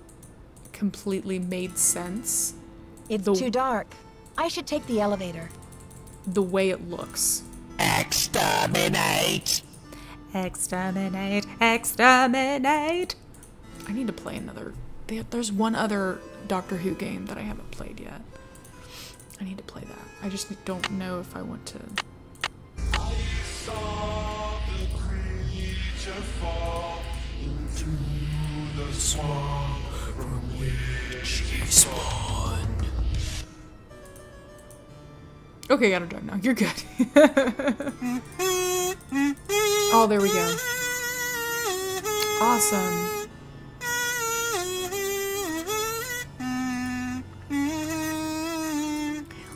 completely made sense It's The- too dark. I should take the elevator. the way it looks. Exterminate! Exterminate, exterminate. I need to play another. There's one other Doctor Who game that I haven't played yet. I need to play that. I just don't know if I want to. Okay, gotta drive now. You're good. Oh, there we go. Awesome.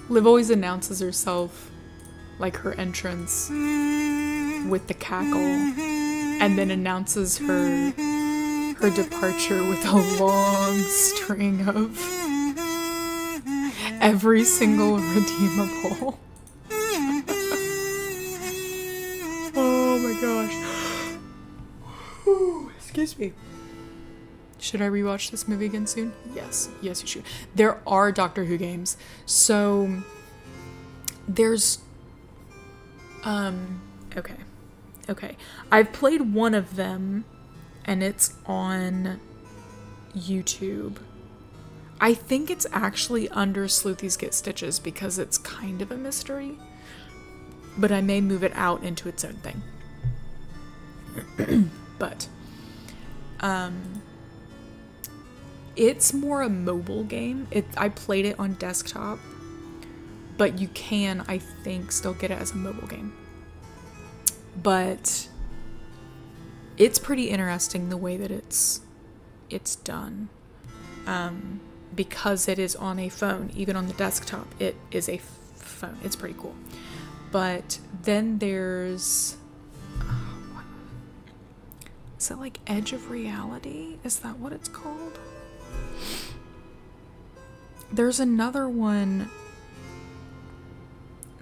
Liv always announces herself, like her entrance, with the cackle, and then announces her departure with a long string of every single redeemable. Oh my gosh. Ooh, excuse me. Should I rewatch this movie again soon? Yes. Yes, you should. There are Doctor Who games. So there's okay. Okay. I've played one of them and it's on YouTube. I think it's actually under Sleuthy's Get Stitches because it's kind of a mystery. But I may move it out into its own thing. But it's more a mobile game. I played it on desktop, but you can, I think, still get it as a mobile game. But it's pretty interesting the way that it's done. Because it is on a phone, even on the desktop, it is a phone. It's pretty cool. But then there's is it like Edge of Reality? Is that what it's called? There's another one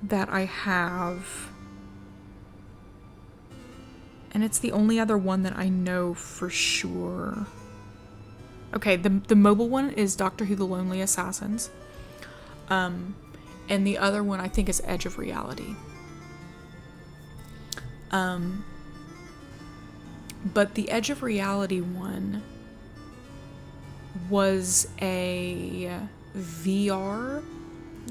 that I have, and it's the only other one that I know for sure. Okay, the mobile one is Doctor Who: The Lonely Assassins. And the other one I think is Edge of Reality. But the Edge of Reality one was a VR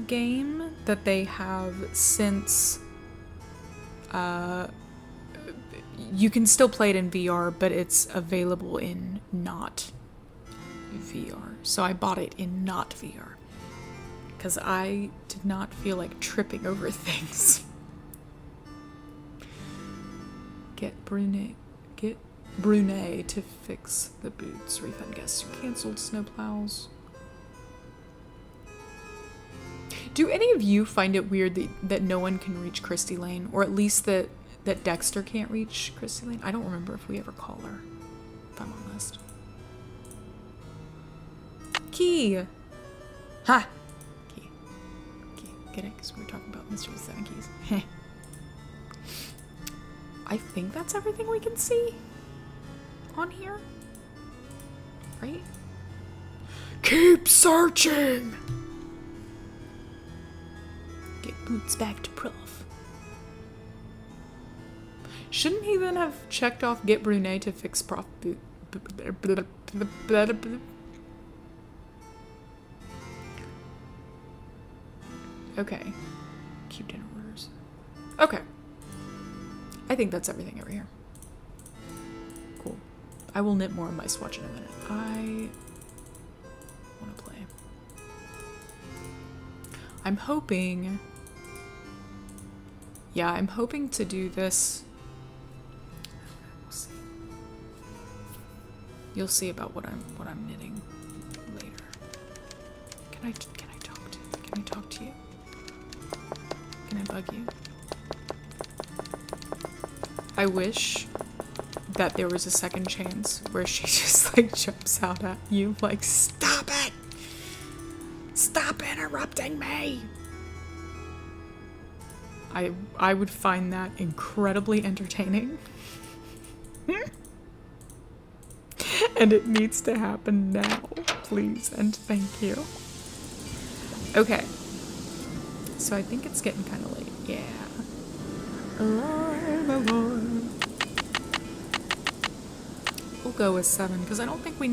game that they have since. You can still play it in VR, but it's available in not VR. So I bought it in not VR. Because I did not feel like tripping over things. Get Brunei to fix the boots. Refund guests who canceled snowplows. Do any of you find it weird that no one can reach Christy Lane? Or at least that Dexter can't reach Christy Lane? I don't remember if we ever call her, if I'm honest. Key! Ha! Key. Get it? Because we were talking about Mystery of the Seven Keys. I think that's everything we can see on here. Right? Keep searching! Get Boots back to Prof. Shouldn't he then have checked off Get Brunei to fix Prof Boot? Okay. Keep dinner orders. Okay. I think that's everything over here. Cool. I will knit more of my swatch in a minute. I want to play. I'm hoping... Yeah, I'm hoping to do this. We'll see. You'll see about what I'm knitting later. Can I talk to you? Can I bug you? I wish that there was a second chance where she just like jumps out at you like, stop it! Stop interrupting me! I would find that incredibly entertaining. And it needs to happen now, please and thank you. Okay. So I think it's getting kind of late. Yeah. Alarm. We'll go with 7 because I don't think we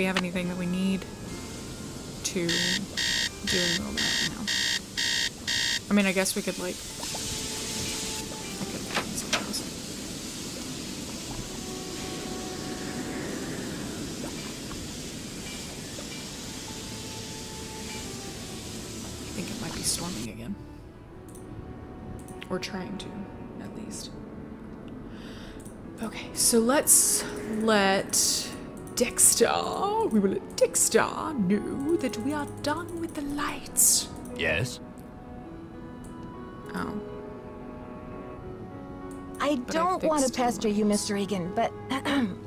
have anything that we need to do all that now. I mean, I guess we could like. I could find something else. I think it might be storming again. Or trying to, at least. Okay, so let's let Dexter. We will let Dexter know that we are done with the lights. Yes? Oh. I But I don't want to fixed pester you, Mr. Egan, but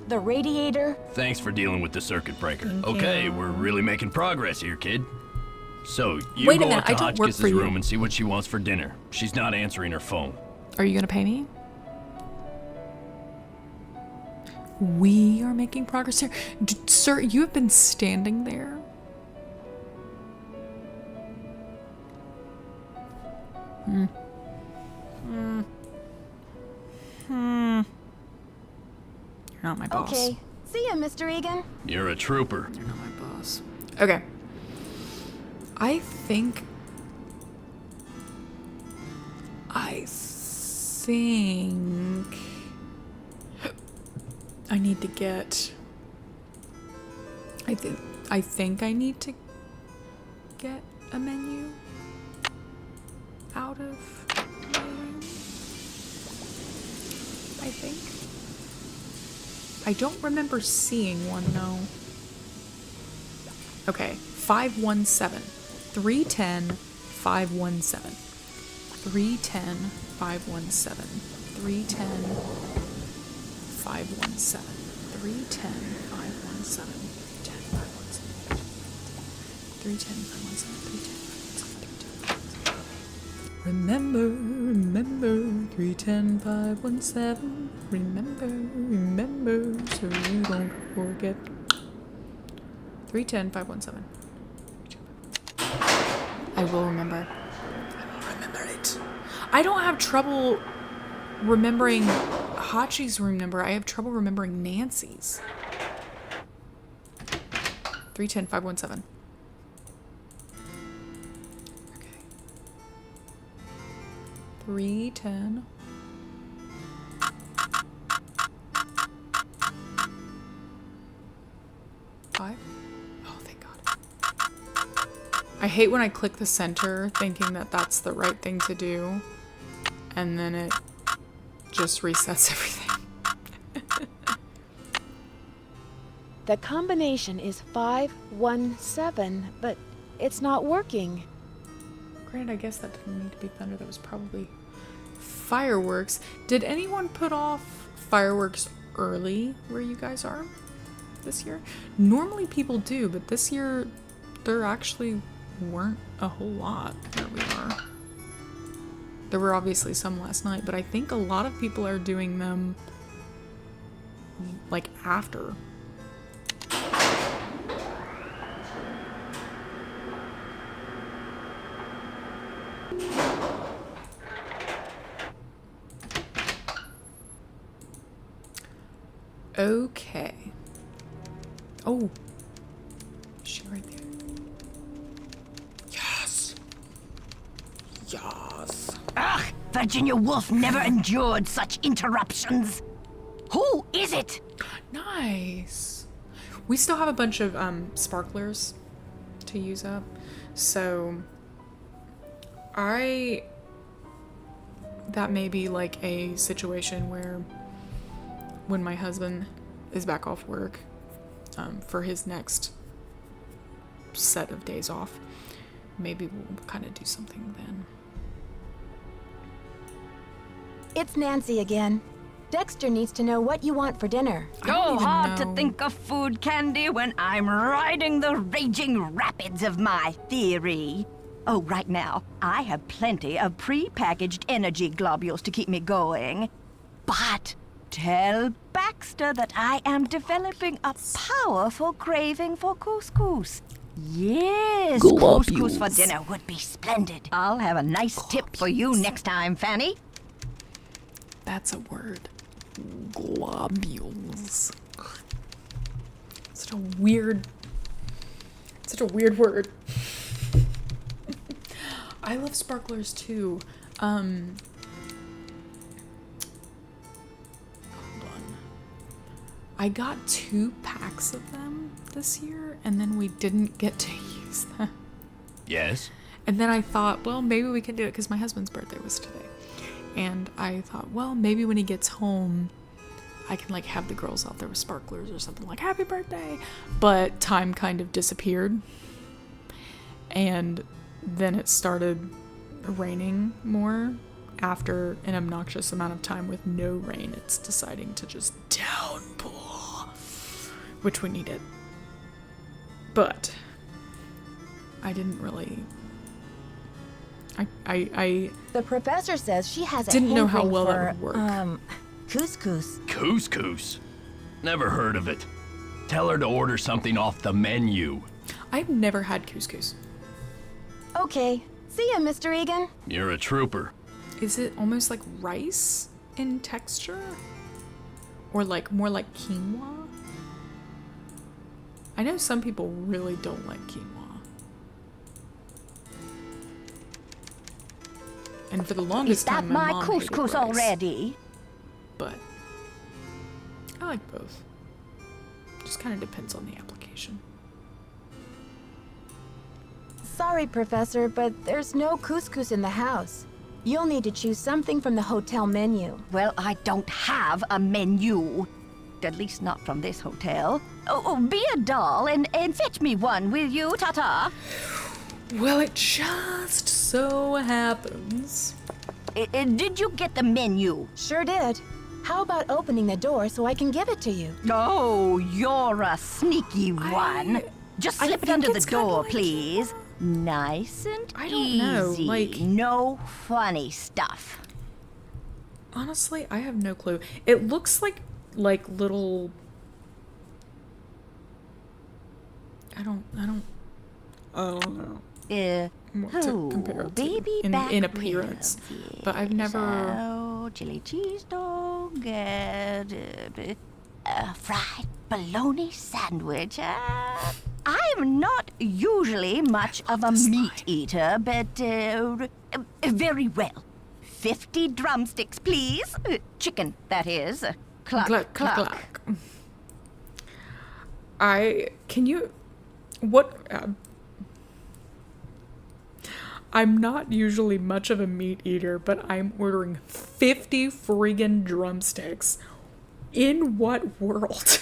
the radiator. Thanks for dealing with the circuit breaker. Thank Okay, you. we're really making progress here, kid. So, you Wait a go minute, up to I don't work for Hotchkiss's you. room and see what she wants for dinner. She's not answering her phone. Are you gonna pay me? We are making progress here. Sir, you have been standing there. You're not my boss. Okay. See ya, Mr. Egan. You're a trooper. You're not my boss. Okay. I think I need to get. I think I need to get a menu out of my room. I think. I don't remember seeing one though. Okay, 517. 310 517. 310 517. 310 517. 310 517. 310 517. 310 517. 310 517. Remember, 310 517. Remember, so you don't forget. 310 517. I will remember. I will remember it. I don't have trouble remembering Hachi's room number. I have trouble remembering Nancy's. 310 517. Okay. 310. Five? Oh, thank God. I hate when I click the center thinking that that's the right thing to do, and then it just resets everything. The combination is 517, but it's not working. Granted, I guess that didn't need to be thunder. That was probably fireworks. Did anyone put off fireworks early where you guys are this year? Normally people do, but this year there actually weren't a whole lot where we are. There were obviously some last night, but I think a lot of people are doing them like after. Okay. Oh. Is she right there? Yes. Yes. Ugh, Virginia Woolf never endured such interruptions. Who is it? Nice. We still have a bunch of sparklers to use up, so that may be like a situation where when my husband is back off work for his next set of days off, maybe we'll kind of do something then. It's Nancy again. Dexter needs to know what you want for dinner. I don't Oh, even hard to know. think of food candy when I'm riding the raging rapids of my theory. Oh, right now, I have plenty of pre-packaged energy globules to keep me going. But tell Baxter that I am developing a powerful craving for couscous. Yes, couscous for dinner would be splendid. I'll have a nice tip for you next time, Fanny. That's a word. Globules. Such a weird word. I love sparklers too. Hold on. I got 2 packs of them this year, and then we didn't get to use them. Yes? And then I thought, well, maybe we can do it because my husband's birthday was today. And I thought, well, maybe when he gets home, I can like have the girls out there with sparklers or something like happy birthday. But time kind of disappeared. And then it started raining more after an obnoxious amount of time with no rain. It's deciding to just downpour, which we needed. But I didn't really... I The professor says she has a didn't know how hankering well for, that would work. Couscous. Couscous? Never heard of it. Tell her to order something off the menu. I've never had couscous. Okay. See ya, Mr. Egan. You're a trooper. Is it almost like rice in texture? Or like more like quinoa? I know some people really don't like quinoa. And for the Is longest that time, my mom hated couscous rice. already? But I like both. Just kind of depends on the application. Sorry, Professor, but there's no couscous in the house. You'll need to choose something from the hotel menu. Well, I don't have a menu. At least not from this hotel. Oh, be a doll and fetch me one, will you, Tata? Well, it just so happens. Did you get the menu? Sure did. How about opening the door so I can give it to you? Oh, you're a sneaky one. Just I slip it think under the it's kinda door, like please. Nice and I don't know, easy. like- No funny stuff. Honestly, I have no clue. It looks like little... I don't know. What to compare it to baby in back appearance. ribs, But I've never... Oh, chili cheese dog, fried bologna sandwich. I'm not usually much of a meat eater, but very well. 50 drumsticks, please. Chicken, that is. Cluck, Gluck, cluck. cluck, cluck. Can you... What... I'm not usually much of a meat eater, but I'm ordering 50 friggin' drumsticks. In what world?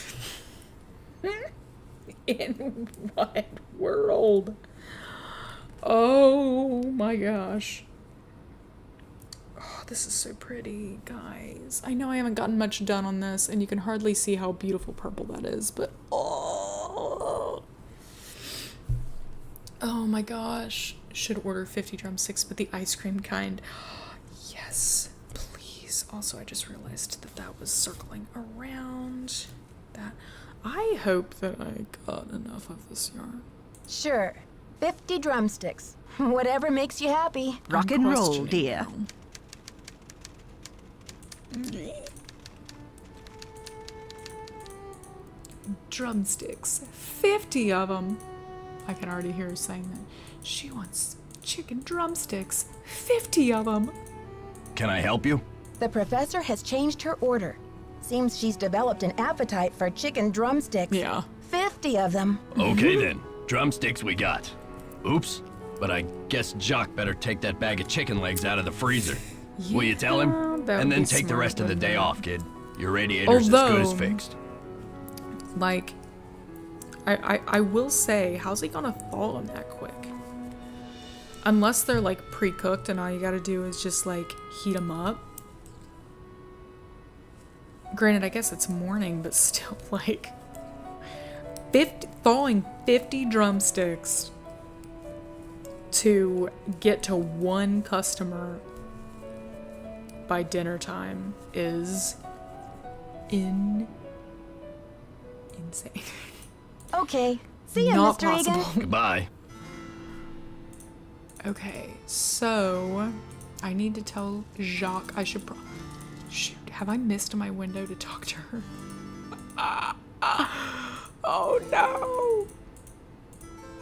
In what world? Oh my gosh. Oh, this is so pretty, guys. I know I haven't gotten much done on this, and you can hardly see how beautiful purple that is, but oh my gosh. Should order 50 drumsticks, but the ice cream kind. Yes, please. Also, I just realized that was circling around that. I hope that I got enough of this yarn. Sure. 50 drumsticks. Whatever makes you happy. Rock I'm and roll, questioning dear. now. Drumsticks. 50 of them. I can already hear her saying that. She wants chicken drumsticks. 50 of them. Can I help you? The professor has changed her order. Seems she's developed an appetite for chicken drumsticks. Yeah. 50 of them. Okay then, drumsticks we got. Oops, but I guess Jock better take that bag of chicken legs out of the freezer. Will you tell Yeah, him? that And would then be take the smart, rest of the wouldn't day it? off, kid. Your radiator's as good as fixed. Like, I will say, how's he gonna thaw them that quick? Unless they're like pre-cooked and all you gotta do is just like heat them up. Granted, I guess it's morning, but still, like, thawing 50 drumsticks to get to one customer by dinner time is insane. Okay. See ya, Not Mr. Egan. possible. Goodbye. Okay, so I need to tell Jacques I should shoot, have I missed my window to talk to her? Oh no!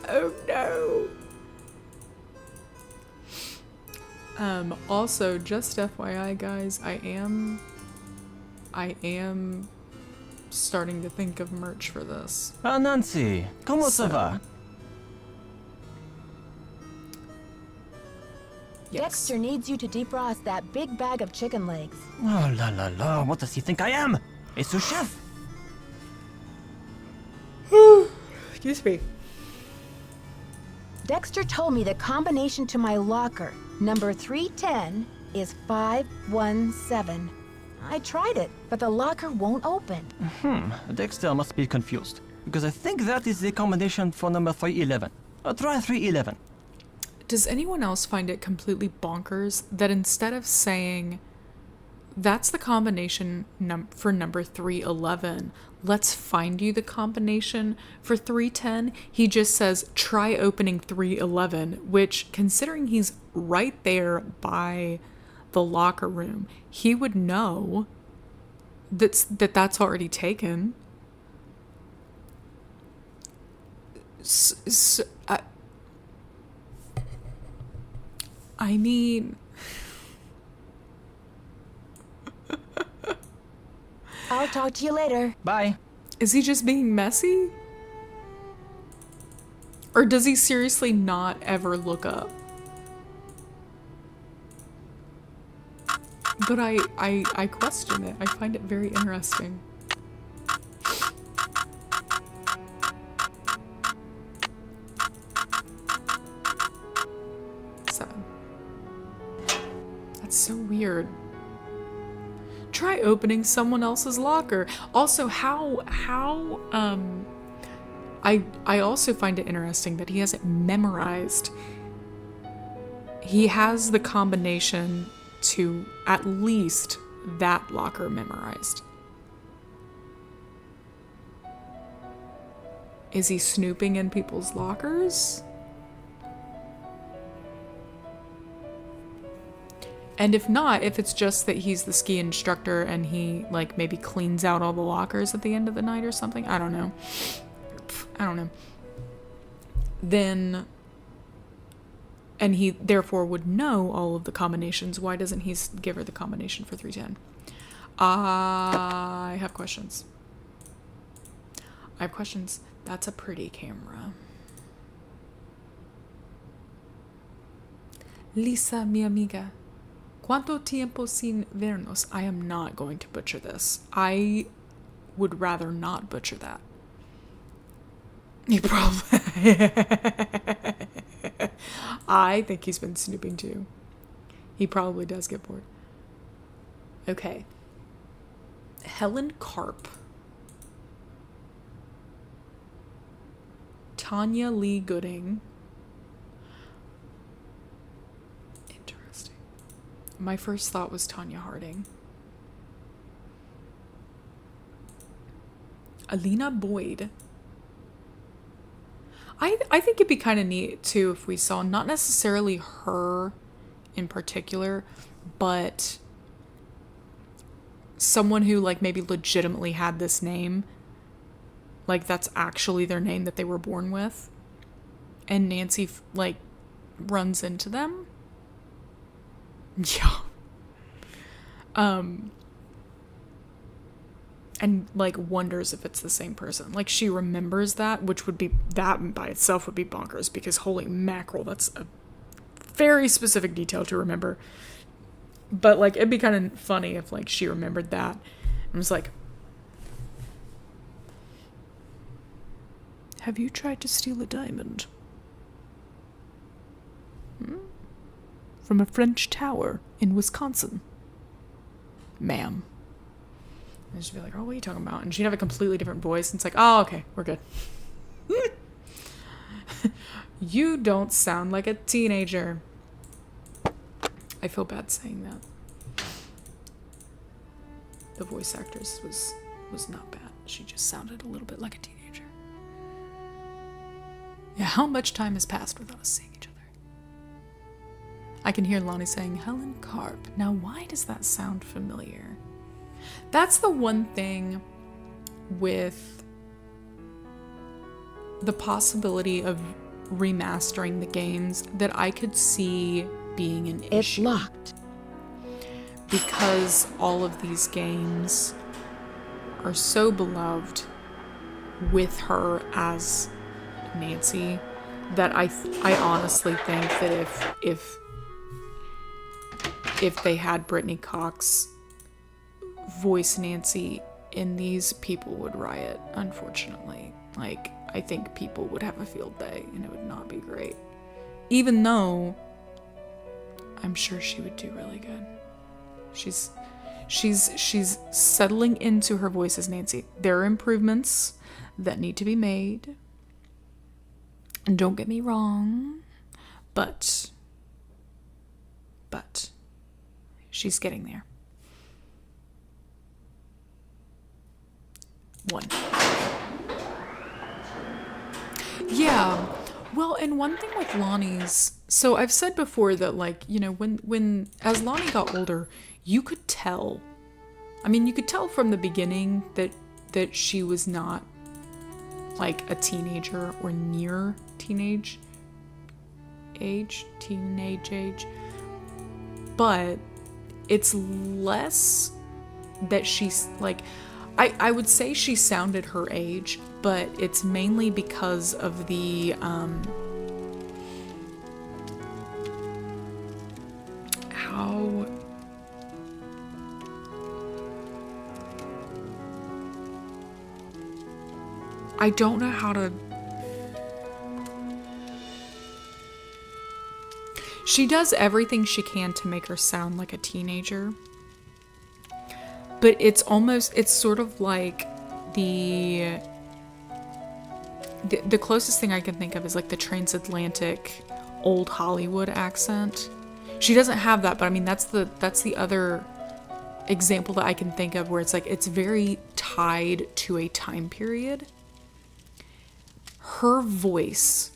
Oh no! Also, just FYI guys, I am starting to think of merch for this. Ah, Nancy, comment ça va? Yes. Dexter needs you to defrost that big bag of chicken legs. Oh la la la, what does he think I am? A sous chef? Excuse me. Dexter told me the combination to my locker, number 310, is 517. I tried it, but the locker won't open. Dexter must be confused, because I think that is the combination for number 311. Try 311. Does anyone else find it completely bonkers that instead of saying, that's the combination for number 311, let's find you the combination for 310, he just says, try opening 311, which, considering he's right there by the locker room, he would know that's already taken. I mean, I'll talk to you later. Bye. is he just being messy? Or does he seriously not ever look up? But I question it. I find it very interesting. That's so weird. Try opening someone else's locker. Also, I also find it interesting that he has it memorized. He has the combination to at least that locker memorized. Is he snooping in people's lockers? And if not, if it's just that he's the ski instructor and he, like, maybe cleans out all the lockers at the end of the night or something, I don't know. Then, and he therefore would know all of the combinations, why doesn't he give her the combination for 310? I have questions. That's a pretty camera. Lisa, mi amiga. ¿Cuánto tiempo sin vernos? I am not going to butcher this. I would rather not butcher that. He probably... I think he's been snooping too. He probably does get bored. Okay. Helen Karp. Tanya Lee Gooding. Interesting. My first thought was Tanya Harding. Alina Boyd. I think it'd be kind of neat too if we saw not necessarily her in particular, but someone who like maybe legitimately had this name, like that's actually their name that they were born with, and Nancy like runs into them. Yeah. and like wonders if it's the same person. Like she remembers that, which would be, that by itself would be bonkers, because holy mackerel, that's a very specific detail to remember. But like it'd be kind of funny if like she remembered that and was like, have you tried to steal a diamond? From a French tower in Wisconsin. Ma'am. And she'd be like, oh, what are you talking about? And she'd have a completely different voice. And it's like, oh, okay, we're good. You don't sound like a teenager. I feel bad saying that. The voice actress was not bad. She just sounded a little bit like a teenager. Yeah, how much time has passed without us seeing each other? I can hear Lonnie saying, Helen Carp. Now, why does that sound familiar? That's the one thing with the possibility of remastering the games that I could see being an issue. It's locked. Because all of these games are so beloved with her as Nancy that I honestly think that if they had Brittany Cox voice Nancy in these, people would riot, unfortunately. Like, I think people would have a field day and it would not be great. Even though I'm sure she would do really good. She's settling into her voice as Nancy. There are improvements that need to be made. And don't get me wrong, but she's getting there. One. Yeah. Well, and one thing with Lonnie's, so I've said before that, like, you know, when as Lonnie got older, you could tell. I mean, you could tell from the beginning that she was not like a teenager or near teenage age. But it's less that she's like, I would say she sounded her age, but it's mainly because of the how I don't know how to. She does everything she can to make her sound like a teenager. But it's sort of like the closest thing I can think of is like the transatlantic old Hollywood accent. She doesn't have that, but I mean that's the other example that I can think of where it's like it's very tied to a time period. Her voice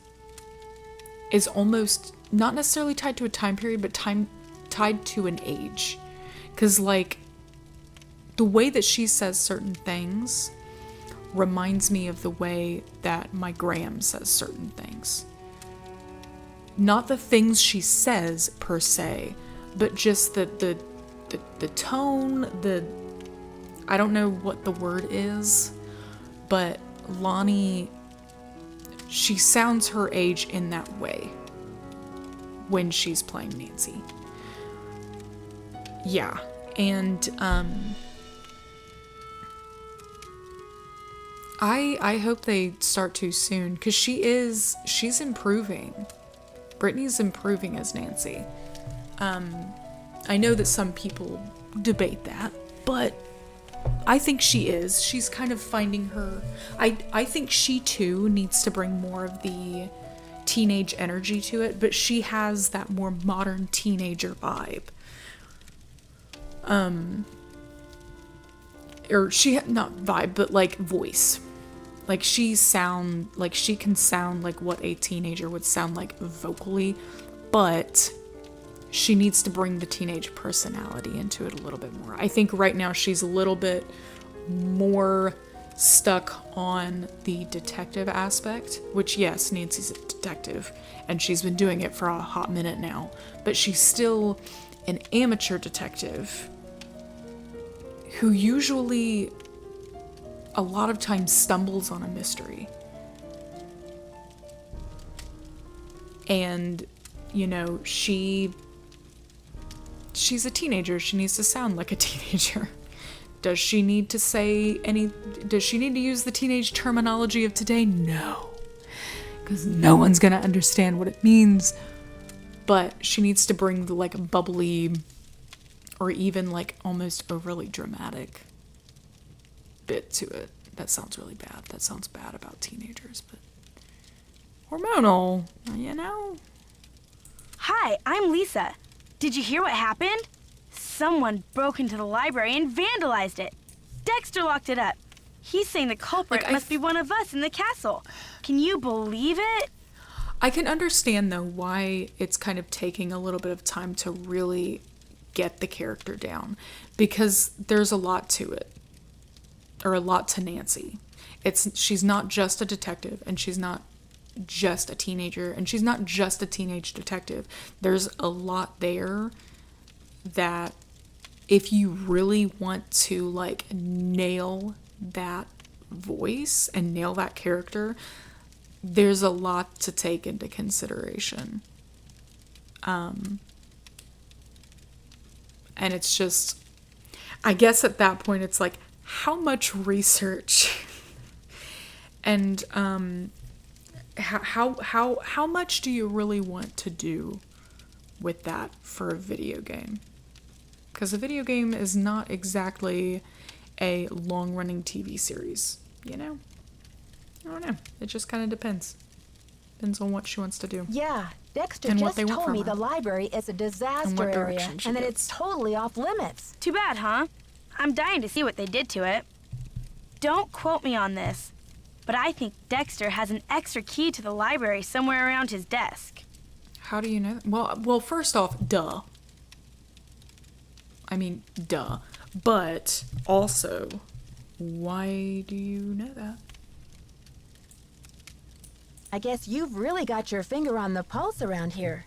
is almost not necessarily tied to a time period, but tied to an age. 'Cause like the way that she says certain things reminds me of the way that my Graham says certain things. Not the things she says per se, but just the tone, I don't know what the word is, but Lonnie, she sounds her age in that way when she's playing Nancy. Yeah, and I hope they start too soon, because she's improving. Brittany's improving as Nancy. I know that some people debate that, but I think she is. She's kind of finding her. I think she too needs to bring more of the teenage energy to it, but she has that more modern teenager vibe. Or not vibe, but like voice. Like she can sound like what a teenager would sound like vocally, but she needs to bring the teenage personality into it a little bit more. I think right now she's a little bit more stuck on the detective aspect, which yes, Nancy's a detective and she's been doing it for a hot minute now, but she's still an amateur detective who usually a lot of times stumbles on a mystery. And, you know, she's a teenager. She needs to sound like a teenager. Does she need to use the teenage terminology of today? No. Because no one's gonna understand what it means. But she needs to bring the, like, bubbly or even, like, almost overly dramatic bit to it. That sounds really bad. That sounds bad about teenagers, but hormonal, you know? Hi, I'm Lisa. Did you hear what happened? Someone broke into the library and vandalized it. Dexter locked it up. He's saying the culprit must be one of us in the castle. Can you believe it? I can understand, though, why it's kind of taking a little bit of time to really get the character down. Because there's a lot to it. Or a lot to Nancy. She's not just a detective, and she's not just a teenager, and she's not just a teenage detective. There's a lot there that if you really want to, like, nail that voice and nail that character, there's a lot to take into consideration. And it's just, I guess at that point it's like, how much research and how much do you really want to do with that for a video game? Because a video game is not exactly a long-running TV series, you know? I don't know. It just kind of depends. Depends on what she wants to do. Yeah, Dexter And what just they want told from me her. the library is a disaster area direction she and that goes. it's totally off limits. Too bad, huh? I'm dying to see what they did to it. Don't quote me on this, but I think Dexter has an extra key to the library somewhere around his desk. How do you know that? Well, first off, duh. I mean, duh. But also, why do you know that? I guess you've really got your finger on the pulse around here.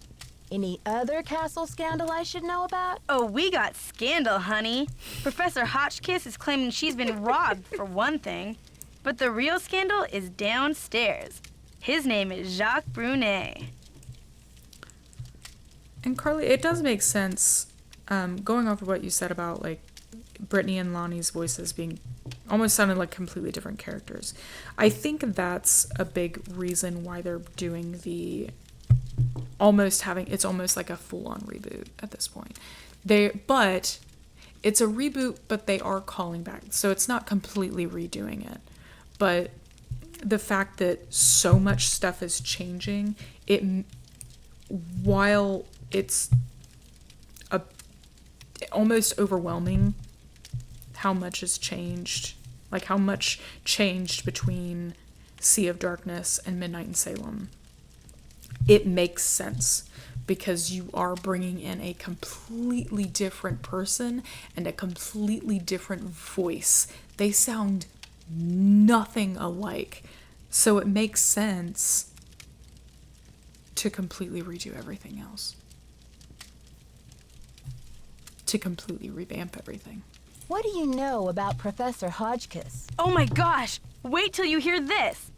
Any other castle scandal I should know about? Oh, we got scandal, honey. Professor Hotchkiss is claiming she's been robbed, for one thing. But the real scandal is downstairs. His name is Jacques Brunet. And Carly, it does make sense, going off of what you said about, like, Brittany and Lonnie's voices being almost sounded like completely different characters. I think that's a big reason why they're doing the it's almost like a full-on reboot at this point. But it's a reboot, but they are calling back. So it's not completely redoing it. But the fact that so much stuff is changing, while it's almost overwhelming how much has changed, like how much changed between Sea of Darkness and Midnight in Salem. It makes sense because you are bringing in a completely different person and a completely different voice. They sound nothing alike. So it makes sense to completely redo everything else. To completely revamp everything. What do you know about Professor Hotchkiss? Oh my gosh! Wait till you hear this!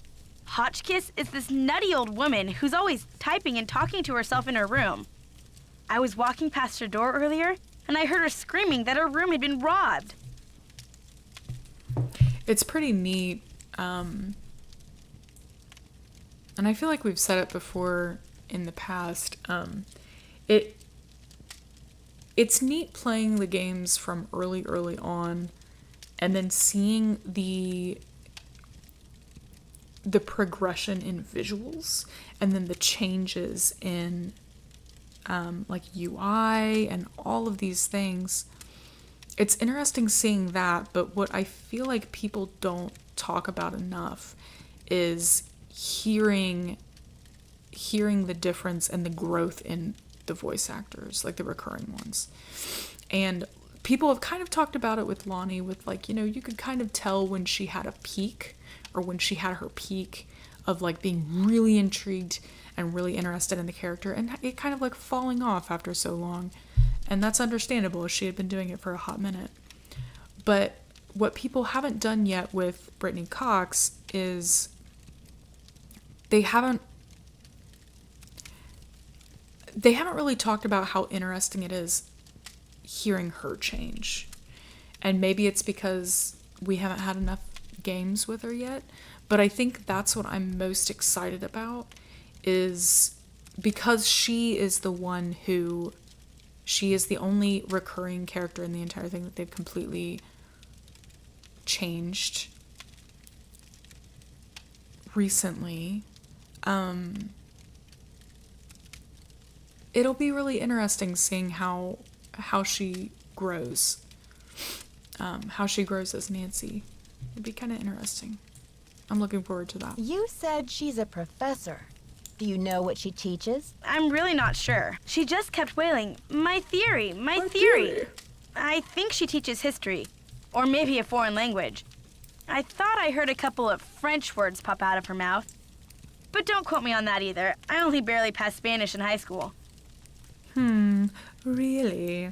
Hotchkiss is this nutty old woman who's always typing and talking to herself in her room. I was walking past her door earlier, and I heard her screaming that her room had been robbed. It's pretty neat, and I feel like we've said it before in the past. It's neat playing the games from early on, and then seeing the progression in visuals, and then the changes in like UI and all of these things. It's interesting seeing that, but what I feel like people don't talk about enough is hearing the difference and the growth in the voice actors, like the recurring ones. And people have kind of talked about it with Lonnie, with, like, you know, you could kind of tell when she had a peak, or when she had her peak of, like, being really intrigued and really interested in the character, and it kind of, like, falling off after so long. And that's understandable. She had been doing it for a hot minute. But what people haven't done yet with Brittany Cox is they haven't really talked about how interesting it is hearing her change. And maybe it's because we haven't had enough games with her yet, but I think that's what I'm most excited about, is because she is the only recurring character in the entire thing that they've completely changed recently. It'll be really interesting seeing how she grows. How she grows as Nancy. It'd be kind of interesting. I'm looking forward to that. You said she's a professor. Do you know what she teaches? I'm really not sure. She just kept wailing, my theory, my theory. I think she teaches history, or maybe a foreign language. I thought I heard a couple of French words pop out of her mouth. But don't quote me on that either. I only barely passed Spanish in high school. Really?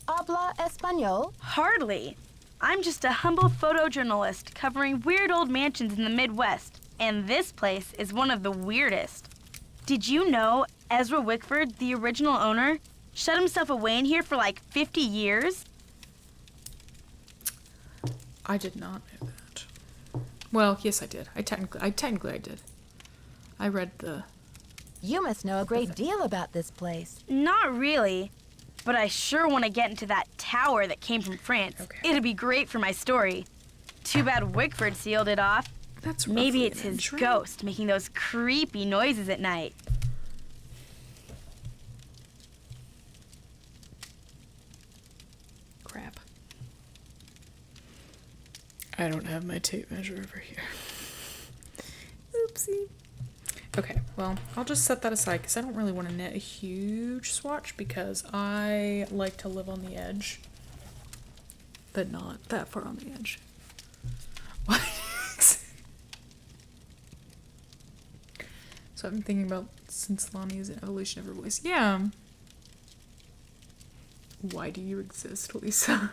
Habla español? Hardly. I'm just a humble photojournalist covering weird old mansions in the Midwest, and this place is one of the weirdest. Did you know Ezra Wickford, the original owner, shut himself away in here for like 50 years? I did not know that. Well, yes, I did. I technically did. I read the... You must know a great deal about this place. Not really, but I sure want to get into that tower that came from France. Okay. It'd be great for my story. Too bad Wickford sealed it off. That's Maybe roughly it's an his intro. ghost making those creepy noises at night. Crap. I don't have my tape measure over here. Oopsie. Okay, well, I'll just set that aside because I don't really want to knit a huge swatch because I like to live on the edge, but not that far on the edge. What? So I'm thinking about, since Lonnie is an evolution of her voice. Yeah. Why do you exist, Lisa?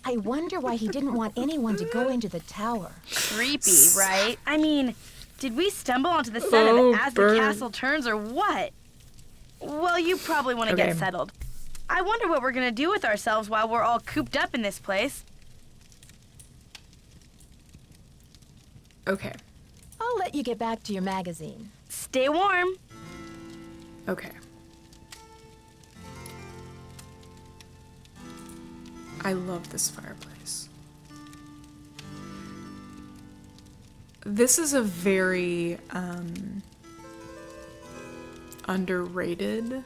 I wonder why he didn't want anyone to go into the tower. Creepy, right? I mean, did we stumble onto the set Oh, of As burn. the Castle Turns or what? Well, you probably want to Okay. get settled. I wonder what we're gonna do with ourselves while we're all cooped up in this place. Okay. I'll let you get back to your magazine. Stay warm. Okay. I love this fireplace. This is a very underrated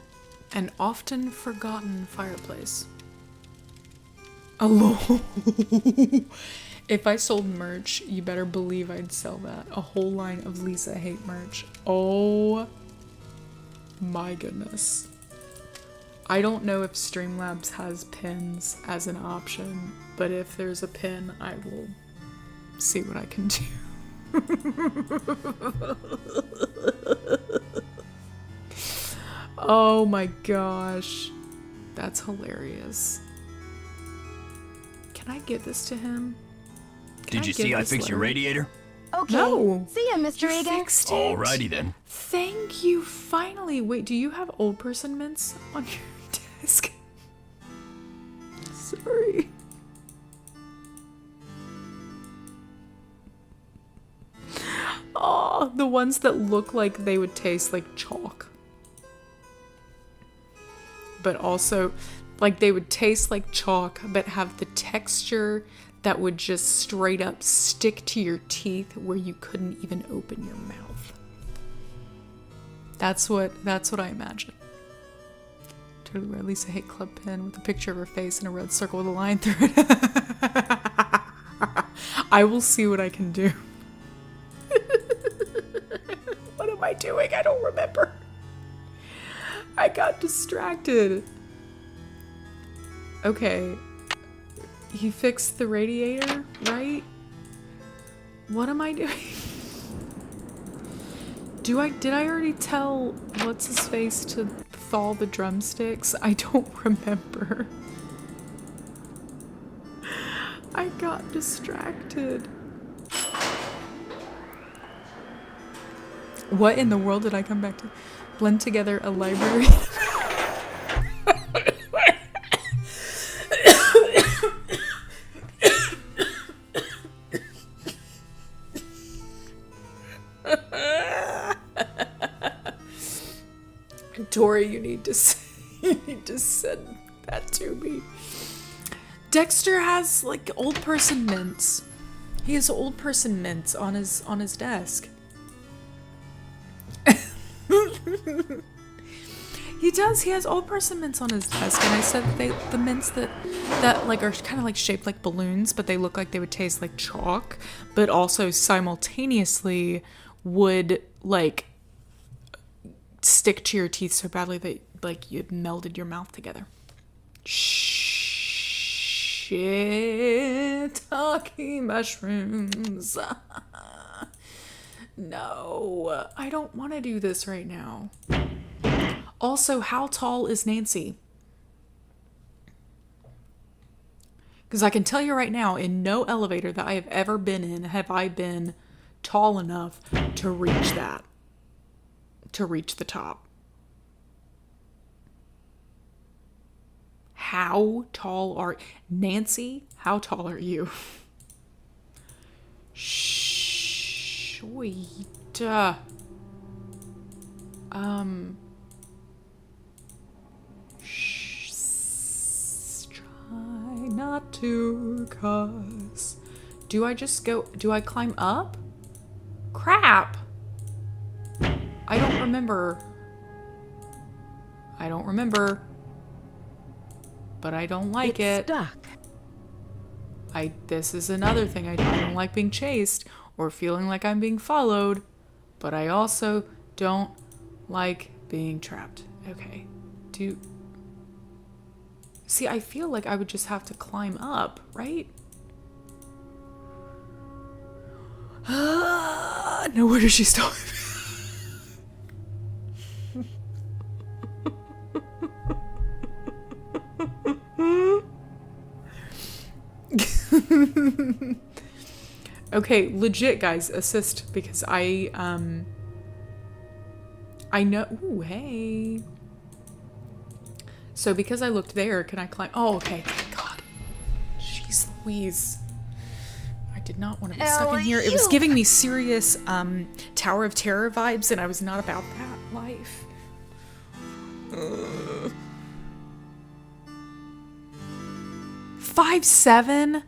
and often forgotten fireplace. Oh, if I sold merch, you better believe I'd sell that. A whole line of Lisa Hate merch. Oh my goodness. I don't know if Streamlabs has pins as an option, but if there's a pin, I will see what I can do. Oh my gosh. That's hilarious. Can I give this to him? Can Did you give see I this fixed your letter? radiator? Okay. No. See ya, Mr. You Egan. fixed it. Alrighty then. Thank you, finally. Wait, do you have old person mints on your desk? Sorry. Oh, the ones that look like they would taste like chalk. But also, like they would taste like chalk, but have the texture that would just straight up stick to your teeth where you couldn't even open your mouth. That's what I imagine. Totally wear Lisa Hate Club pin with a picture of her face and a red circle with a line through it. I will see what I can do. What am I doing? I don't remember. I got distracted. Okay. He fixed the radiator, right? What am I doing? Did I already tell what's his face to thaw the drumsticks? I don't remember. I got distracted. What in the world did I come back to? Blend together a library. Tori, you need to send that to me. Dexter has like old person mints. He has old person mints on his desk. He does. He has old person mints on his desk, and I said that the mints that like are kind of like shaped like balloons, but they look like they would taste like chalk, but also simultaneously would like stick to your teeth so badly that like you melded your mouth together. Shiitake mushrooms. No, I don't want to do this right now. Also, how tall is Nancy? Because I can tell you right now, in no elevator that I have ever been in have I been tall enough to reach that. To reach the top. How tall are... Nancy, how tall are you? Sweet. Try not to cuss. Do I just go... Do I climb up? Crap! I don't remember. But I don't like it. Stuck. This is another thing. I don't like being chased or feeling like I'm being followed. But I also don't like being trapped. Okay. See, I feel like I would just have to climb up, right? No wonder she's talking. Okay, legit guys, assist, because I know. Ooh, hey. So because I looked there, can I climb? Oh, okay. Thank God. Jeez Louise. I did not want to be stuck in here. It was giving me serious Tower of Terror vibes, and I was not about that life. 5'7"?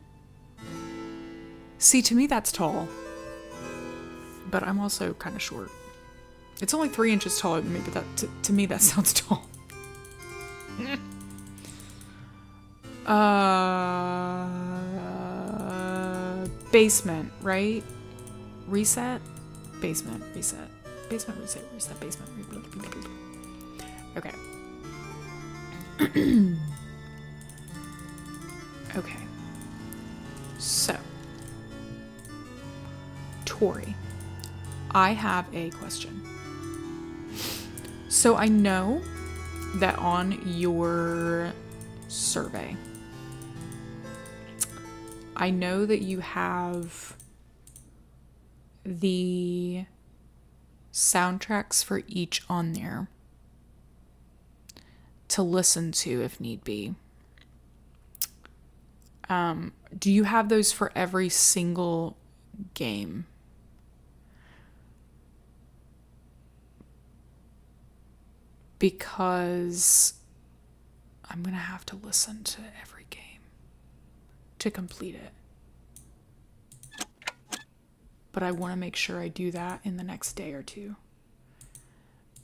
See, to me that's tall. But I'm also kind of short. It's only 3 inches taller than me, but that to me that sounds tall. Basement, right? Reset? Basement, reset. Basement, reset, reset, basement. Okay. Okay. So, Tori, I have a question. So I know that on your survey, I know that you have the soundtracks for each on there to listen to if need be. Do you have those for every single game? Because I'm gonna have to listen to every game to complete it. But I want to make sure I do that in the next day or two.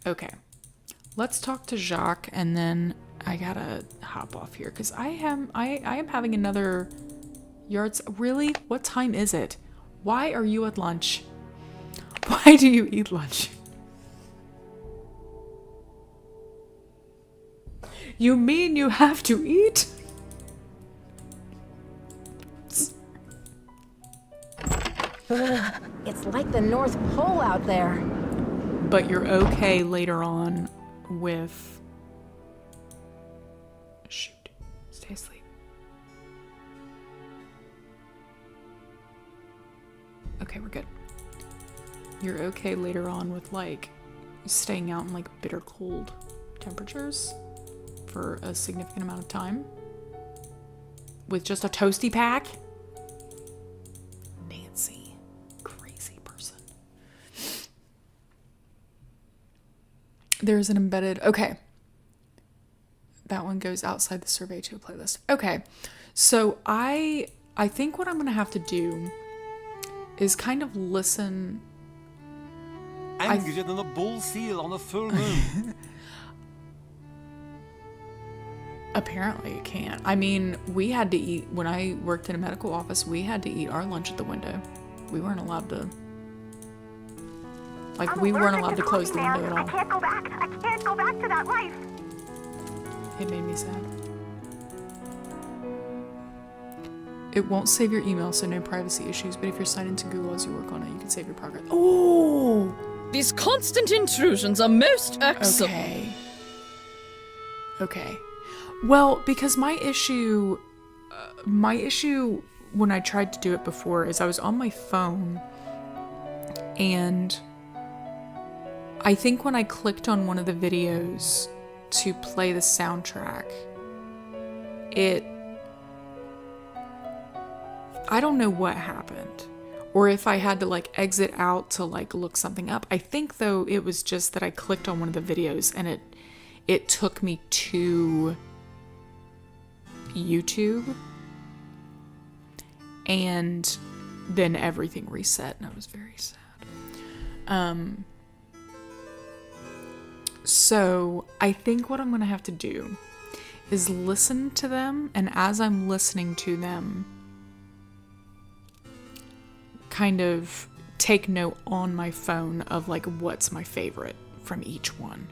Okay. Let's talk to Jacques, and then I gotta hop off here because I am having another yards. Really? What time is it? Why are you at lunch? Why do you eat lunch? You mean you have to eat? It's like the North Pole out there. But you're okay later on with Stay asleep. Okay, we're good. You're okay later on with like staying out in like bitter cold temperatures for a significant amount of time with just a toasty pack? Nancy, crazy person. There's an embedded, okay. That one goes outside the survey to a playlist. Okay, so I think what I'm gonna have to do is kind of listen. Angrier than a bull seal on a full moon. Apparently it can't. I mean, we had to eat, when I worked in a medical office, we had to eat our lunch at the window. We weren't allowed to, like, we weren't allowed to close the window at all. I can't go back. I can't go back to that life. It made me sad. It won't save your email, so no privacy issues, but if you're signed into Google as you work on it, you can save your progress. Oh! These constant intrusions are most irksome. Okay. Well, because my issue when I tried to do it before is I was on my phone, and I think when I clicked on one of the videos to play the soundtrack, I don't know what happened, or if I had to like exit out to like look something up. I think though it was just that I clicked on one of the videos and it took me to YouTube, and then everything reset and I was very sad. So I think what I'm gonna have to do is listen to them, and as I'm listening to them, kind of take note on my phone of like what's my favorite from each one.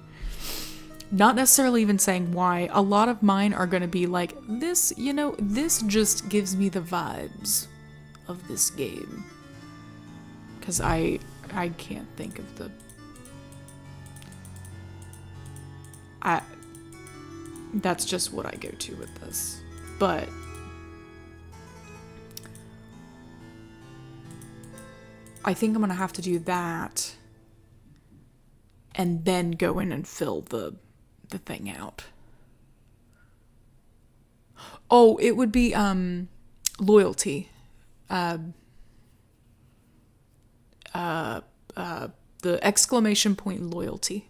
Not necessarily even saying why. A lot of mine are going to be like, this, you know, this just gives me the vibes of this game. Because I can't think of the... That's just what I go to with this. But... I think I'm going to have to do that. And then go in and fill the thing out. Oh, it would be loyalty. The exclamation point loyalty.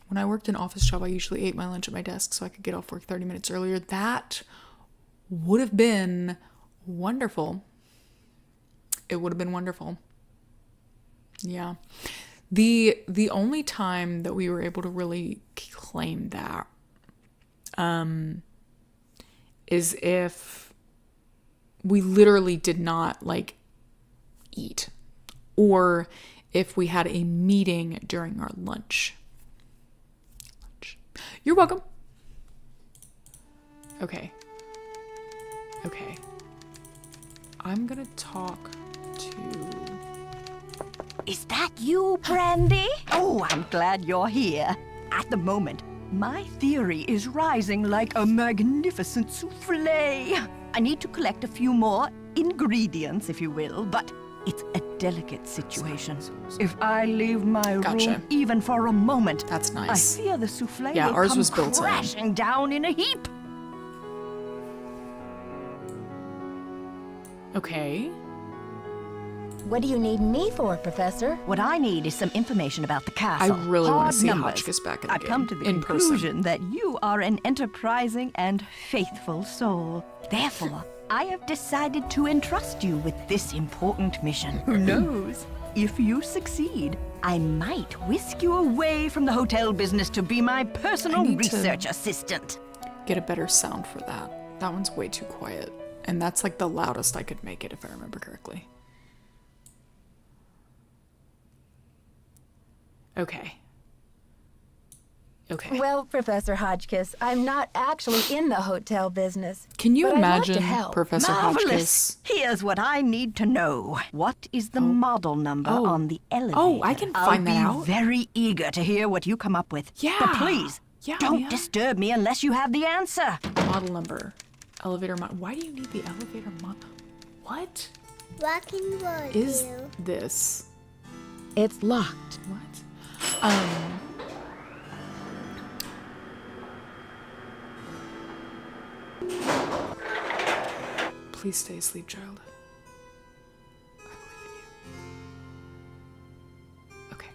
When I worked in an office job, I usually ate my lunch at my desk so I could get off work 30 minutes earlier. That would have been wonderful. It would have been wonderful. Yeah. The only time that we were able to really claim that is if we literally did not like eat, or if we had a meeting during our lunch. You're welcome. Okay. I'm gonna talk to... Is that you, Brandy? Oh, I'm glad you're here. At the moment, my theory is rising like a magnificent souffle. I need to collect a few more ingredients, if you will, but it's a delicate situation. If I leave my room even for a moment, that's nice. I fear the souffle yeah, will ours come was built crashing down in a heap. Okay. What do you need me for, Professor? What I need is some information about the castle. I really want to see numbers. Hotchkiss back in the I've game. come to the conclusion that you are an enterprising and faithful soul. Therefore, I have decided to entrust you with this important mission. Who knows? If you succeed, I might whisk you away from the hotel business to be my personal research assistant. Get a better sound for that. That one's way too quiet. And that's like the loudest I could make it, if I remember correctly. Okay. Well, Professor Hotchkiss, I'm not actually in the hotel business. Can you but imagine I'd love to help. Professor Marvelous. Hotchkiss? Here's what I need to know. What is the model number on the elevator? Oh, I can find that out. I'll be very eager to hear what you come up with. Yeah. But please, don't disturb me unless you have the answer. model number. Elevator mod. Why do you need the elevator mod? What Rocking roll is you. this? It's locked. What? Please stay asleep, child. I believe in you. Okay.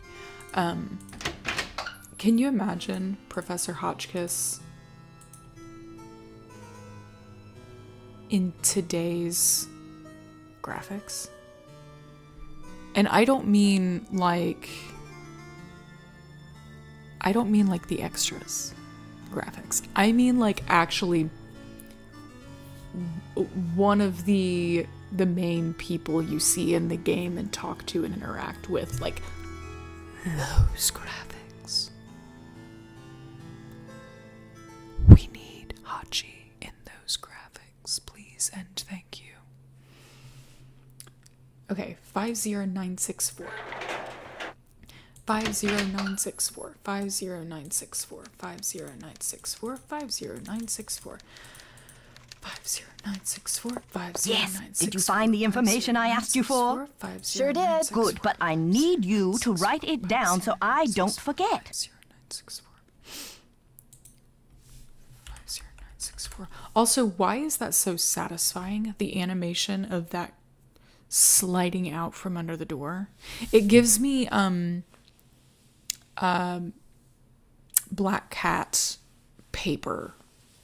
Can you imagine Professor Hotchkiss in today's graphics? And I don't mean like the extras graphics. I mean like actually one of the main people you see in the game and talk to and interact with, like those graphics. We need Hachi in those graphics, please and thank you. Okay, 50964. 50964. 50964. 50964. 50964. 50964. 50964. Yes. Did you find the information I asked you for? Sure did. Good, but I need you to write it down so I don't forget. 50964. 50964. Also, why is that so satisfying? The animation of that sliding out from under the door. It gives me Black Cat paper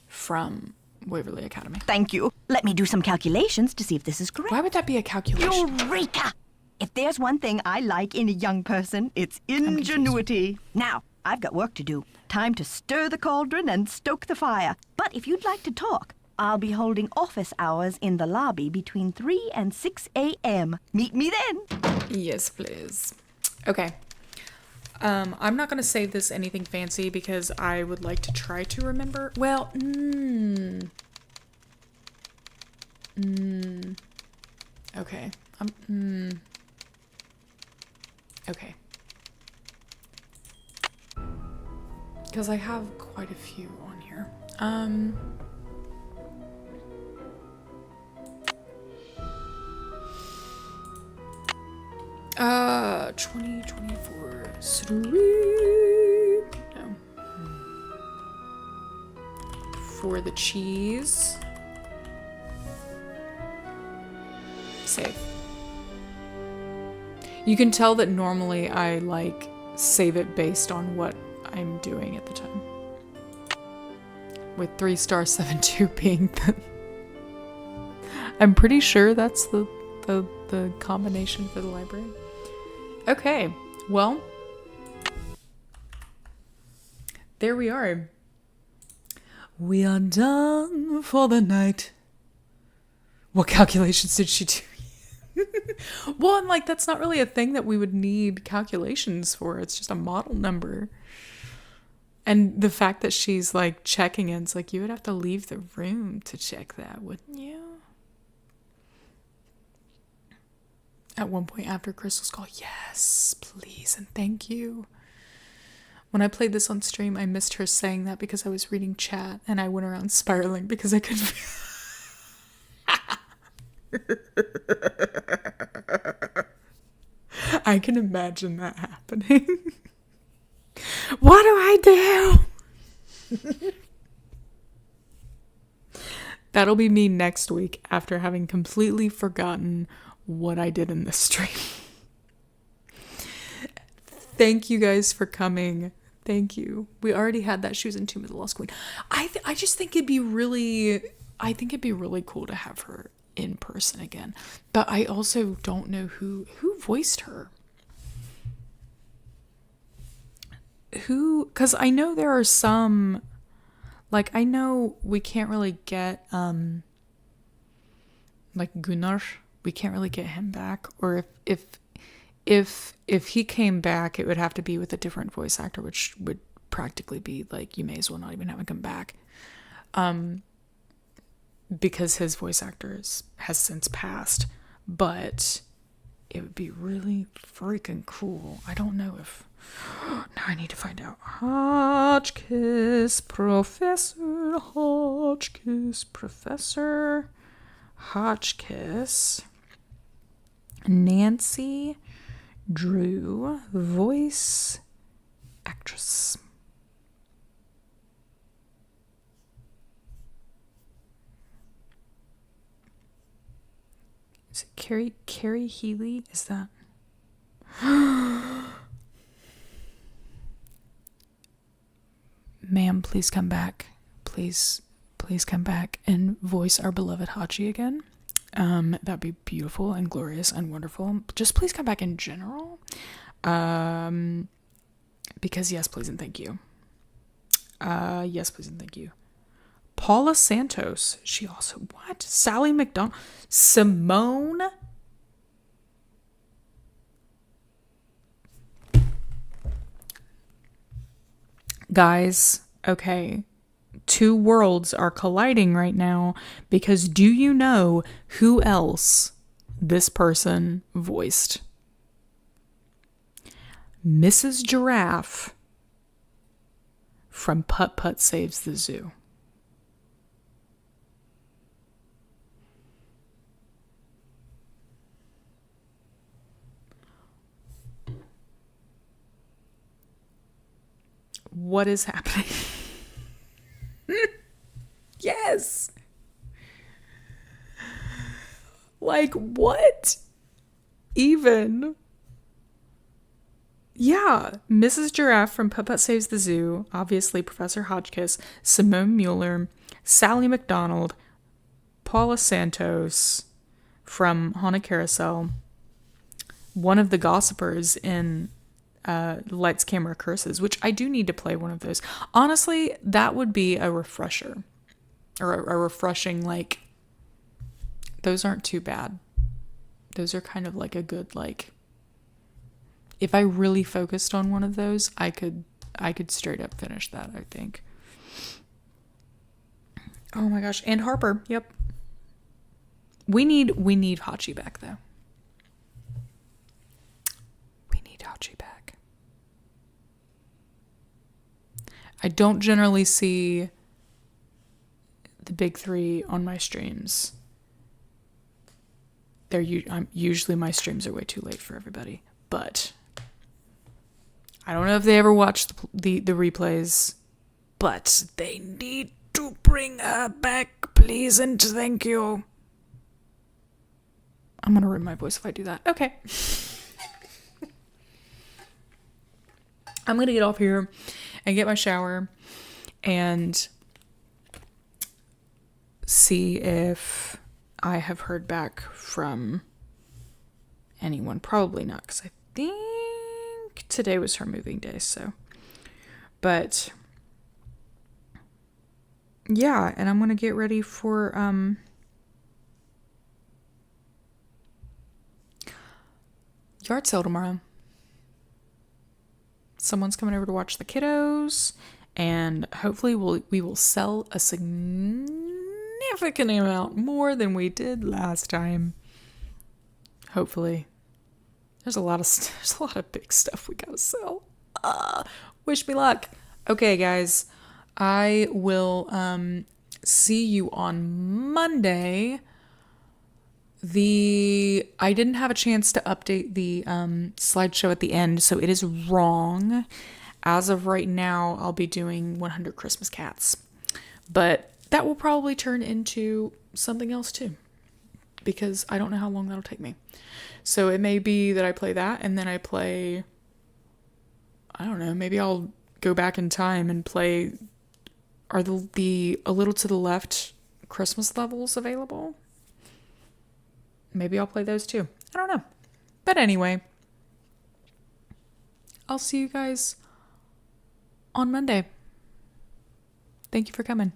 from Waverly Academy. Thank you. Let me do some calculations to see if this is correct. Why would that be a calculation? Eureka! If there's one thing I like in a young person, it's ingenuity. Now, I've got work to do. Time to stir the cauldron and stoke the fire. But if you'd like to talk, I'll be holding office hours in the lobby between 3 and 6 a.m. Meet me then. Yes, please. Okay. I'm not going to save this anything fancy because I would like to try to remember. Well, okay. Okay. Because I have quite a few on here. 2024 sleep. No. For the cheese. Save. You can tell that normally I like save it based on what I'm doing at the time. With 3*72 being the I'm pretty sure that's the combination for the library. Okay, well, there we are. We are done for the night. What calculations did she do? Well, I'm like, that's not really a thing that we would need calculations for. It's just a model number. And the fact that she's like checking it, it's like you would have to leave the room to check that, wouldn't you? At one point after Crystal's call, yes, please and thank you. When I played this on stream, I missed her saying that because I was reading chat and I went around spiraling because I couldn't. I can imagine that happening. What do I do? That'll be me next week after having completely forgotten what I did in this stream. Thank you guys for coming. Thank you. We already had that She Was in Tomb of the Lost Queen. I just think it'd be really cool to have her in person again. But I also don't know who voiced her. Because I know there are some, like, I know we can't really get like Gunnar, we can't really get him back, or if he came back, it would have to be with a different voice actor, which would practically be like you may as well not even have him come back, because his voice actor has since passed. But it would be really freaking cool. I don't know if Now I need to find out. Hotchkiss, Professor Hotchkiss, Professor Hotchkiss, Nancy Drew, voice actress. Is it Carrie Healy? Is that? Ma'am, please come back. Please come back and voice our beloved Hachi again. That'd be beautiful and glorious and wonderful. Just please come back in general. Because yes, please and thank you. Yes, please and thank you. Paula Santos. She also, what? Sally McDonald. Simone. Guys, okay. Two worlds are colliding right now because do you know who else this person voiced? Mrs. Giraffe from Putt Putt Saves the Zoo. What is happening? Yes. Like, what? Even? Yeah, Mrs. Giraffe from Putt Putt Saves the Zoo, obviously Professor Hotchkiss, Simone Mueller, Sally McDonald, Paula Santos from Haunted Carousel, one of the gossipers in Lights, Camera, Curses, which I do need to play one of those. Honestly, that would be a refresher. Or a refreshing, like, those aren't too bad. Those are kind of like a good, like, if I really focused on one of those, I could straight up finish that, I think. Oh my gosh. And Harper, yep. We need Hachi back, though. We need Hachi back. I don't generally see the big three on my streams. Usually my streams are way too late for everybody, but I don't know if they ever watch the replays, but they need to bring her back, please and thank you. I'm gonna ruin my voice if I do that. Okay. I'm gonna get off here and get my shower and see if I have heard back from anyone. Probably not, because I think today was her moving day, so. But yeah, and I'm gonna get ready for yard sale tomorrow. Someone's coming over to watch the kiddos, and hopefully we will sell a significant amount more than we did last time. Hopefully. There's a lot of big stuff we gotta sell. Wish me luck. Okay, guys. I will see you on Monday. I didn't have a chance to update the slideshow at the end, so it is wrong. As of right now, I'll be doing 100 Christmas Cats. But that will probably turn into something else too, because I don't know how long that'll take me. So it may be that I play that, and then I play, I don't know, maybe I'll go back in time and play, are the A Little to the Left Christmas levels available? Maybe I'll play those too. I don't know. But anyway, I'll see you guys on Monday. Thank you for coming.